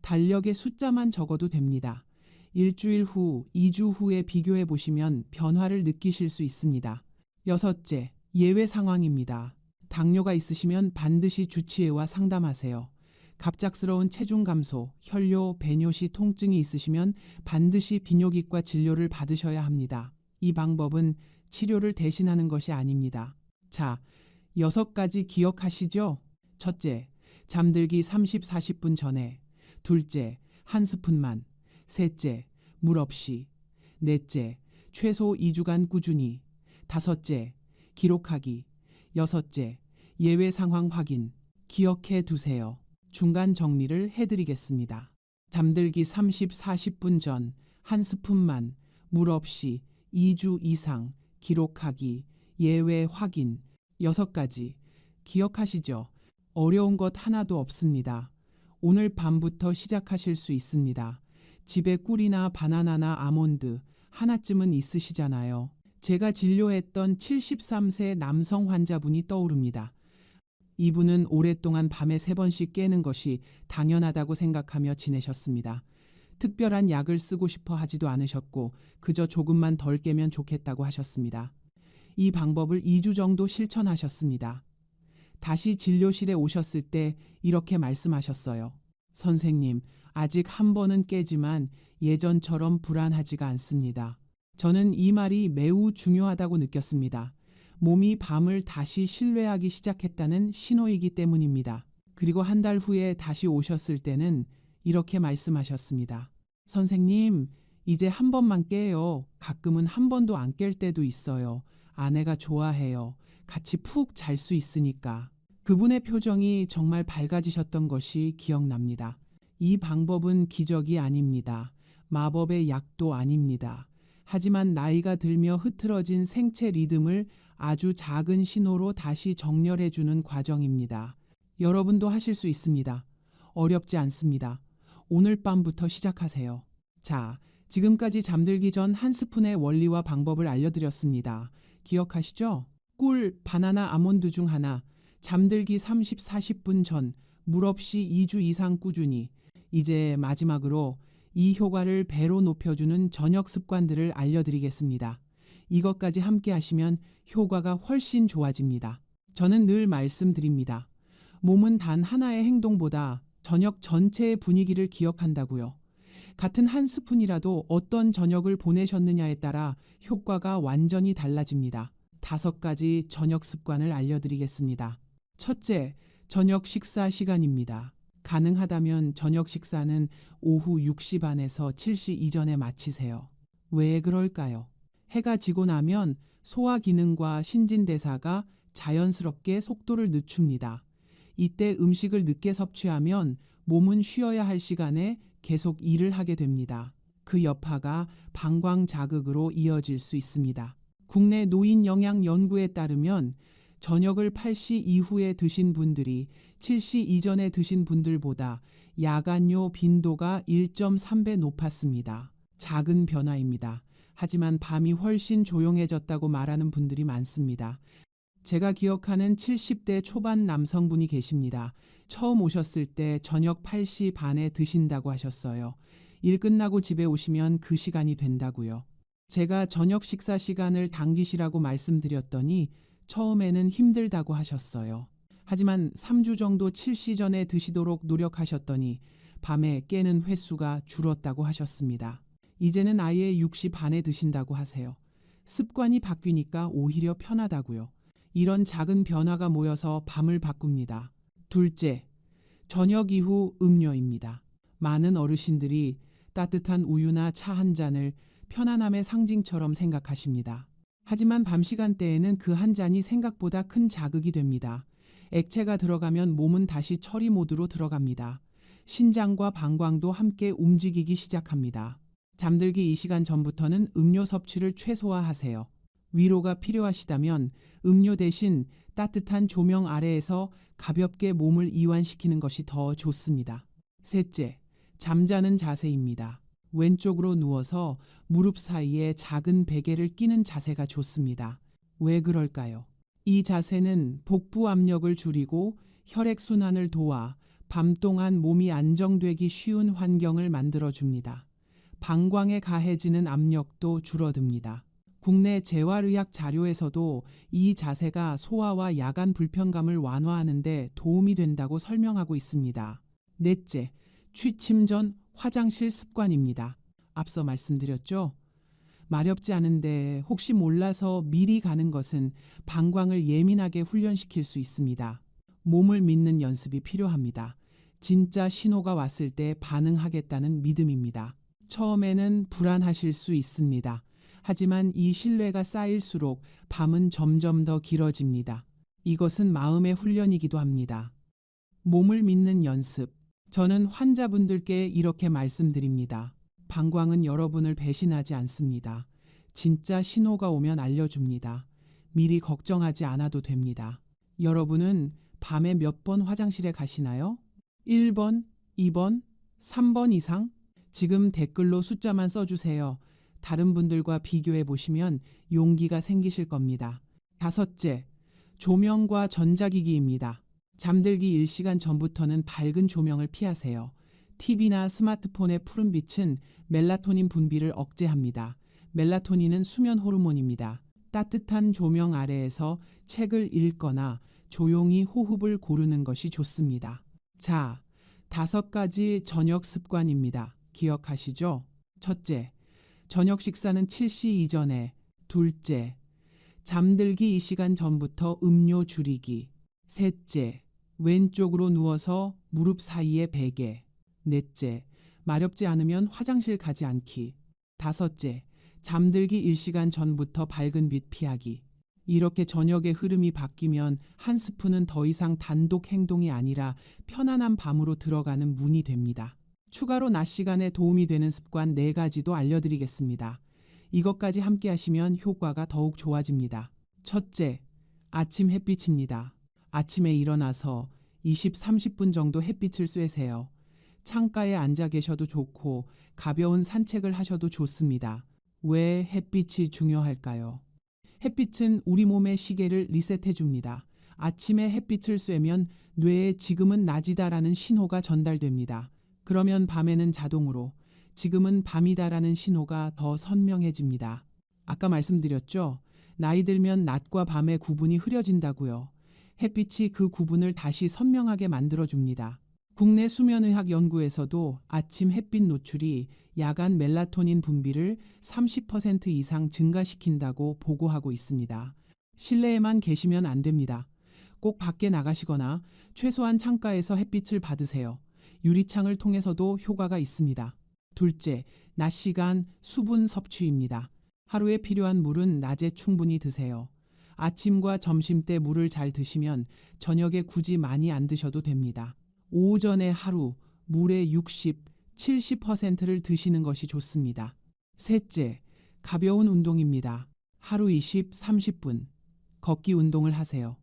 달력에 숫자만 적어도 됩니다. 일주일 후, 2주 후에 비교해 보시면 변화를 느끼실 수 있습니다. 여섯째, 예외 상황입니다. 당뇨가 있으시면 반드시 주치의와 상담하세요. 갑작스러운 체중 감소, 혈뇨, 배뇨 시 통증이 있으시면 반드시 비뇨기과 진료를 받으셔야 합니다. 이 방법은 치료를 대신하는 것이 아닙니다. 자, 6가지 기억하시죠? 첫째, 잠들기 30, 40분 전에. 둘째, 한 스푼만. 셋째, 물 없이. 넷째, 최소 2주간 꾸준히. 다섯째, 기록하기. 여섯째, 예외 상황 확인. 기억해 두세요. 중간 정리를 해드리겠습니다. 잠들기 30, 40분 전, 한 스푼만. 물 없이. 2주 이상. 기록하기. 예외 확인. 6가지. 기억하시죠? 어려운 것 하나도 없습니다. 오늘 밤부터 시작하실 수 있습니다. 집에 꿀이나 바나나나 아몬드 하나쯤은 있으시잖아요. 제가 진료했던 73세 남성 환자분이 떠오릅니다. 이분은 오랫동안 밤에 3번씩 깨는 것이 당연하다고 생각하며 지내셨습니다. 특별한 약을 쓰고 싶어 하지도 않으셨고 그저 조금만 덜 깨면 좋겠다고 하셨습니다. 이 방법을 2주 정도 실천하셨습니다. 다시 진료실에 오셨을 때 이렇게 말씀하셨어요. 선생님, 아직 한 번은 깨지만 예전처럼 불안하지가 않습니다. 저는 이 말이 매우 중요하다고 느꼈습니다. 몸이 밤을 다시 신뢰하기 시작했다는 신호이기 때문입니다. 그리고 한 달 후에 다시 오셨을 때는 이렇게 말씀하셨습니다. 선생님, 이제 한 번만 깨요. 가끔은 한 번도 안 깰 때도 있어요. 아내가 좋아해요. 같이 푹 잘 수 있으니까. 그분의 표정이 정말 밝아지셨던 것이 기억납니다. 이 방법은 기적이 아닙니다. 마법의 약도 아닙니다. 하지만 나이가 들며 흐트러진 생체 리듬을 아주 작은 신호로 다시 정렬해주는 과정입니다. 여러분도 하실 수 있습니다. 어렵지 않습니다. 오늘 밤부터 시작하세요. 자, 지금까지 잠들기 전 한 스푼의 원리와 방법을 알려드렸습니다. 기억하시죠? 꿀, 바나나, 아몬드 중 하나, 잠들기 30-40분 전, 물 없이 2주 이상 꾸준히. 이제 마지막으로 이 효과를 배로 높여주는 저녁 습관들을 알려드리겠습니다. 이것까지 함께 하시면 효과가 훨씬 좋아집니다. 저는 늘 말씀드립니다. 몸은 단 하나의 행동보다 저녁 전체의 분위기를 기억한다고요. 같은 한 스푼이라도 어떤 저녁을 보내셨느냐에 따라 효과가 완전히 달라집니다. 5가지 저녁 습관을 알려드리겠습니다. 첫째, 저녁 식사 시간입니다. 가능하다면 저녁 식사는 오후 6시 반에서 7시 이전에 마치세요. 왜 그럴까요? 해가 지고 나면 소화 기능과 신진대사가 자연스럽게 속도를 늦춥니다. 이때 음식을 늦게 섭취하면 몸은 쉬어야 할 시간에 계속 일을 하게 됩니다. 그 여파가 방광 자극으로 이어질 수 있습니다. 국내 노인 영양 연구에 따르면 저녁을 8시 이후에 드신 분들이 7시 이전에 드신 분들보다 야간요 빈도가 1.3배 높았습니다. 작은 변화입니다. 하지만 밤이 훨씬 조용해졌다고 말하는 분들이 많습니다. 제가 기억하는 70대 초반 남성분이 계십니다. 처음 오셨을 때 저녁 8시 반에 드신다고 하셨어요. 일 끝나고 집에 오시면 그 시간이 된다고요. 제가 저녁 식사 시간을 당기시라고 말씀드렸더니 처음에는 힘들다고 하셨어요. 하지만 3주 정도 7시 전에 드시도록 노력하셨더니 밤에 깨는 횟수가 줄었다고 하셨습니다. 이제는 아예 6시 반에 드신다고 하세요. 습관이 바뀌니까 오히려 편하다고요. 이런 작은 변화가 모여서 밤을 바꿉니다. 둘째, 저녁 이후 음료입니다. 많은 어르신들이 따뜻한 우유나 차 한 잔을 편안함의 상징처럼 생각하십니다. 하지만 밤 시간대에는 그 한 잔이 생각보다 큰 자극이 됩니다. 액체가 들어가면 몸은 다시 처리 모드로 들어갑니다. 신장과 방광도 함께 움직이기 시작합니다. 잠들기 2시간 전부터는 음료 섭취를 최소화하세요. 위로가 필요하시다면 음료 대신 따뜻한 조명 아래에서 가볍게 몸을 이완시키는 것이 더 좋습니다. 셋째, 잠자는 자세입니다. 왼쪽으로 누워서 무릎 사이에 작은 베개를 끼는 자세가 좋습니다. 왜 그럴까요? 이 자세는 복부 압력을 줄이고 혈액순환을 도와 밤 동안 몸이 안정되기 쉬운 환경을 만들어줍니다. 방광에 가해지는 압력도 줄어듭니다. 국내 재활의학 자료에서도 이 자세가 소화와 야간 불편감을 완화하는 데 도움이 된다고 설명하고 있습니다. 넷째, 취침 전 화장실 습관입니다. 앞서 말씀드렸죠? 마렵지 않은데 혹시 몰라서 미리 가는 것은 방광을 예민하게 훈련시킬 수 있습니다. 몸을 믿는 연습이 필요합니다. 진짜 신호가 왔을 때 반응하겠다는 믿음입니다. 처음에는 불안하실 수 있습니다. 하지만 이 신뢰가 쌓일수록 밤은 점점 더 길어집니다. 이것은 마음의 훈련이기도 합니다. 몸을 믿는 연습. 저는 환자분들께 이렇게 말씀드립니다. 방광은 여러분을 배신하지 않습니다. 진짜 신호가 오면 알려줍니다. 미리 걱정하지 않아도 됩니다. 여러분은 밤에 몇 번 화장실에 가시나요? 1번, 2번, 3번 이상? 지금 댓글로 숫자만 써주세요. 다른 분들과 비교해 보시면 용기가 생기실 겁니다. 5째, 조명과 전자기기입니다. 잠들기 1시간 전부터는 밝은 조명을 피하세요. TV나 스마트폰의 푸른 빛은 멜라토닌 분비를 억제합니다. 멜라토닌은 수면 호르몬입니다. 따뜻한 조명 아래에서 책을 읽거나 조용히 호흡을 고르는 것이 좋습니다. 자, 5가지 저녁 습관입니다. 기억하시죠? 첫째, 저녁 식사는 7시 이전에. 둘째, 잠들기 2시간 전부터 음료 줄이기. 셋째, 왼쪽으로 누워서 무릎 사이에 베개. 넷째, 마렵지 않으면 화장실 가지 않기. 다섯째, 잠들기 1시간 전부터 밝은 빛 피하기. 이렇게 저녁의 흐름이 바뀌면 한 스푼은 더 이상 단독 행동이 아니라 편안한 밤으로 들어가는 문이 됩니다. 추가로 낮 시간에 도움이 되는 습관 4가지도 알려드리겠습니다. 이것까지 함께 하시면 효과가 더욱 좋아집니다. 첫째, 아침 햇빛입니다. 아침에 일어나서 20, 30분 정도 햇빛을 쐬세요. 창가에 앉아 계셔도 좋고 가벼운 산책을 하셔도 좋습니다. 왜 햇빛이 중요할까요? 햇빛은 우리 몸의 시계를 리셋해 줍니다. 아침에 햇빛을 쐬면 뇌에 지금은 낮이다라는 신호가 전달됩니다. 그러면 밤에는 자동으로 지금은 밤이다라는 신호가 더 선명해집니다. 아까 말씀드렸죠? 나이 들면 낮과 밤의 구분이 흐려진다고요. 햇빛이 그 구분을 다시 선명하게 만들어줍니다. 국내 수면의학 연구에서도 아침 햇빛 노출이 야간 멜라토닌 분비를 30% 이상 증가시킨다고 보고하고 있습니다. 실내에만 계시면 안 됩니다. 꼭 밖에 나가시거나 최소한 창가에서 햇빛을 받으세요. 유리창을 통해서도 효과가 있습니다. 둘째, 낮 시간 수분 섭취입니다. 하루에 필요한 물은 낮에 충분히 드세요. 아침과 점심 때 물을 잘 드시면 저녁에 굳이 많이 안 드셔도 됩니다. 오전에 하루 물의 60, 70%를 드시는 것이 좋습니다. 셋째, 가벼운 운동입니다. 하루 20, 30분 걷기 운동을 하세요.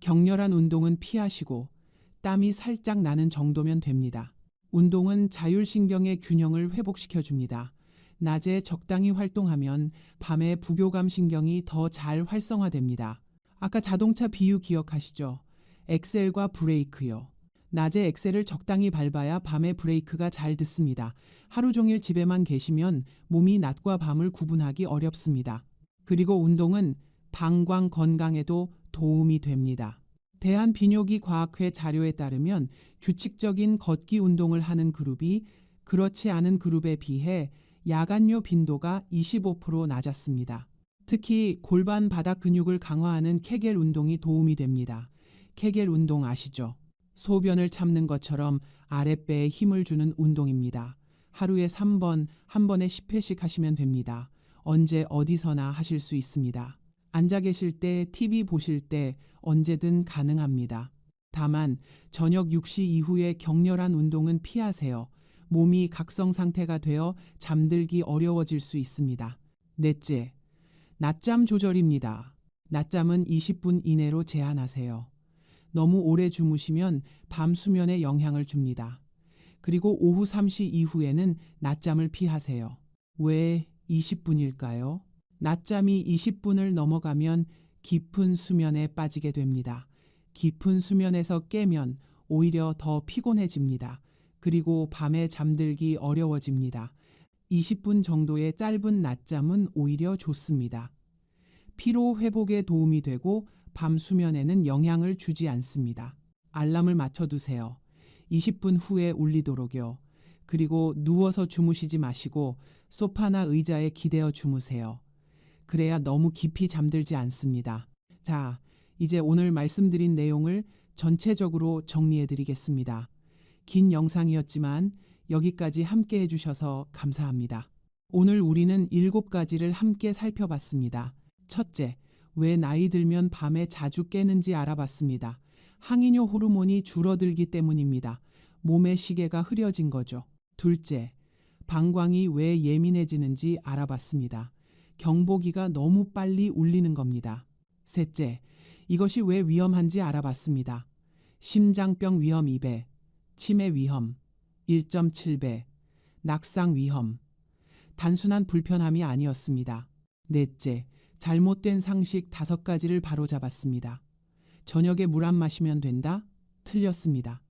격렬한 운동은 피하시고 땀이 살짝 나는 정도면 됩니다. 운동은 자율신경의 균형을 회복시켜줍니다. 낮에 적당히 활동하면 밤에 부교감 신경이 더 잘 활성화됩니다. 아까 자동차 비유 기억하시죠? 엑셀과 브레이크요. 낮에 엑셀을 적당히 밟아야 밤에 브레이크가 잘 듣습니다. 하루 종일 집에만 계시면 몸이 낮과 밤을 구분하기 어렵습니다. 그리고 운동은 방광 건강에도 도움이 됩니다. 대한비뇨기과학회 자료에 따르면 규칙적인 걷기 운동을 하는 그룹이 그렇지 않은 그룹에 비해 야간요 빈도가 25% 낮았습니다. 특히 골반 바닥 근육을 강화하는 케겔 운동이 도움이 됩니다. 케겔 운동 아시죠? 소변을 참는 것처럼 아랫배에 힘을 주는 운동입니다. 하루에 3번, 한 번에 10회씩 하시면 됩니다. 언제 어디서나 하실 수 있습니다. 앉아 계실 때, TV 보실 때 언제든 가능합니다. 다만 저녁 6시 이후에 격렬한 운동은 피하세요. 몸이 각성 상태가 되어 잠들기 어려워질 수 있습니다. 넷째, 낮잠 조절입니다. 낮잠은 20분 이내로 제한하세요. 너무 오래 주무시면 밤 수면에 영향을 줍니다. 그리고 오후 3시 이후에는 낮잠을 피하세요. 왜 20분일까요? 낮잠이 20분을 넘어가면 깊은 수면에 빠지게 됩니다. 깊은 수면에서 깨면 오히려 더 피곤해집니다. 그리고 밤에 잠들기 어려워집니다. 20분 정도의 짧은 낮잠은 오히려 좋습니다. 피로 회복에 도움이 되고 밤 수면에는 영향을 주지 않습니다. 알람을 맞춰두세요. 20분 후에 울리도록요. 그리고 누워서 주무시지 마시고 소파나 의자에 기대어 주무세요. 그래야 너무 깊이 잠들지 않습니다. 자, 이제 오늘 말씀드린 내용을 전체적으로 정리해 드리겠습니다. 긴 영상이었지만 여기까지 함께 해주셔서 감사합니다. 오늘 우리는 7가지를 함께 살펴봤습니다. 첫째, 왜 나이 들면 밤에 자주 깨는지 알아봤습니다. 항이뇨 호르몬이 줄어들기 때문입니다. 몸의 시계가 흐려진 거죠. 둘째, 방광이 왜 예민해지는지 알아봤습니다. 경보기가 너무 빨리 울리는 겁니다. 셋째, 이것이 왜 위험한지 알아봤습니다. 심장병 위험 2배, 치매 위험 1.7배, 낙상 위험. 단순한 불편함이 아니었습니다. 넷째, 잘못된 상식 5가지를 바로잡았습니다. 저녁에 물 안 마시면 된다? 틀렸습니다.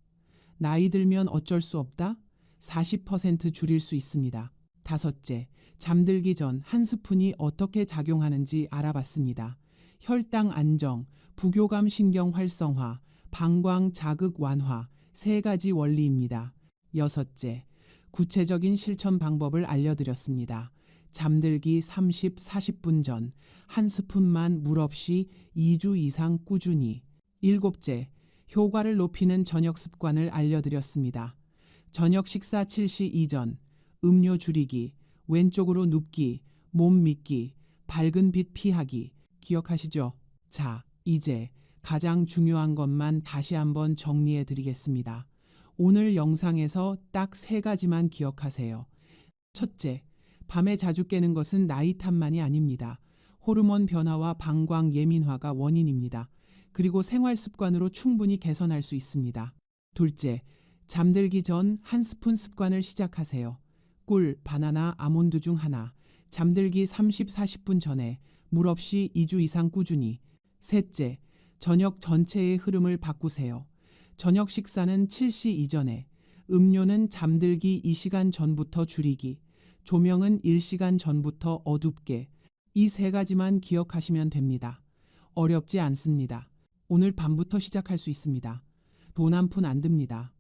나이 들면 어쩔 수 없다? 40% 줄일 수 있습니다. 다섯째, 잠들기 전 한 스푼이 어떻게 작용하는지 알아봤습니다. 혈당 안정, 부교감 신경 활성화, 방광 자극 완화 3가지 원리입니다. 여섯째, 구체적인 실천 방법을 알려드렸습니다. 잠들기 30, 40분 전 한 스푼만 물 없이 2주 이상 꾸준히. 일곱째, 효과를 높이는 저녁 습관을 알려드렸습니다. 저녁 식사 7시 이전, 음료 줄이기, 왼쪽으로 눕기, 몸 믿기, 밝은 빛 피하기. 기억하시죠? 자, 이제 가장 중요한 것만 다시 한번 정리해 드리겠습니다. 오늘 영상에서 딱 3가지만 기억하세요. 첫째, 밤에 자주 깨는 것은 나이 탓만이 아닙니다. 호르몬 변화와 방광 예민화가 원인입니다. 그리고 생활 습관으로 충분히 개선할 수 있습니다. 둘째, 잠들기 전 한 스푼 습관을 시작하세요. 꿀, 바나나, 아몬드 중 하나. 잠들기 30, 40분 전에 물 없이 2주 이상 꾸준히. 셋째, 저녁 전체의 흐름을 바꾸세요. 저녁 식사는 7시 이전에, 음료는 잠들기 2시간 전부터 줄이기, 조명은 1시간 전부터 어둡게. 이 3가지만 기억하시면 됩니다. 어렵지 않습니다. 오늘 밤부터 시작할 수 있습니다. 돈 한 푼 안 듭니다.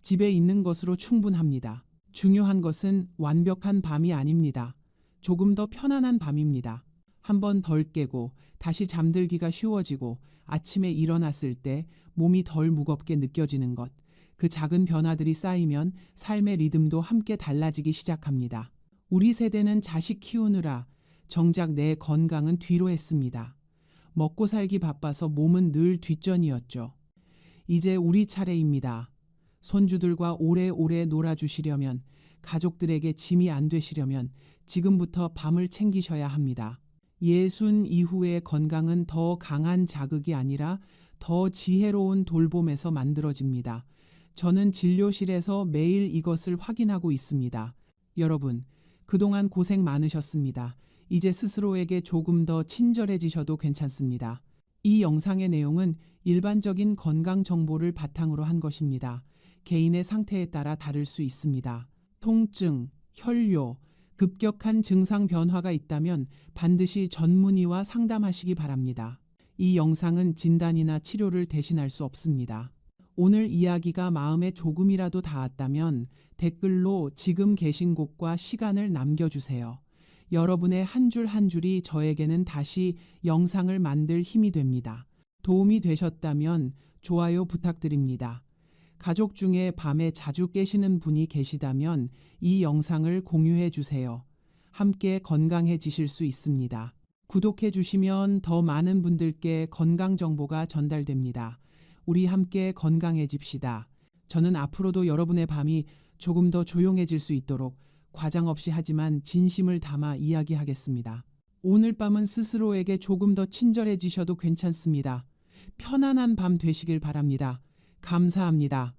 집에 있는 것으로 충분합니다. 중요한 것은 완벽한 밤이 아닙니다. 조금 더 편안한 밤입니다. 한 번 덜 깨고 다시 잠들기가 쉬워지고 아침에 일어났을 때 몸이 덜 무겁게 느껴지는 것. 그 작은 변화들이 쌓이면 삶의 리듬도 함께 달라지기 시작합니다. 우리 세대는 자식 키우느라 정작 내 건강은 뒤로 했습니다. 먹고 살기 바빠서 몸은 늘 뒷전이었죠. 이제 우리 차례입니다. 손주들과 오래오래 놀아주시려면, 가족들에게 짐이 안 되시려면 지금부터 밤을 챙기셔야 합니다. 60 이후의 건강은 더 강한 자극이 아니라 더 지혜로운 돌봄에서 만들어집니다. 저는 진료실에서 매일 이것을 확인하고 있습니다. 여러분, 그동안 고생 많으셨습니다. 이제 스스로에게 조금 더 친절해지셔도 괜찮습니다. 이 영상의 내용은 일반적인 건강 정보를 바탕으로 한 것입니다. 개인의 상태에 따라 다를 수 있습니다. 통증, 혈뇨, 급격한 증상 변화가 있다면 반드시 전문의와 상담하시기 바랍니다. 이 영상은 진단이나 치료를 대신할 수 없습니다. 오늘 이야기가 마음에 조금이라도 닿았다면 댓글로 지금 계신 곳과 시간을 남겨주세요. 여러분의 한 줄 한 줄이 저에게는 다시 영상을 만들 힘이 됩니다. 도움이 되셨다면 좋아요 부탁드립니다. 가족 중에 밤에 자주 깨시는 분이 계시다면 이 영상을 공유해 주세요. 함께 건강해지실 수 있습니다. 구독해 주시면 더 많은 분들께 건강 정보가 전달됩니다. 우리 함께 건강해집시다. 저는 앞으로도 여러분의 밤이 조금 더 조용해질 수 있도록 과장 없이 하지만 진심을 담아 이야기하겠습니다. 오늘 밤은 스스로에게 조금 더 친절해지셔도 괜찮습니다. 편안한 밤 되시길 바랍니다. 감사합니다.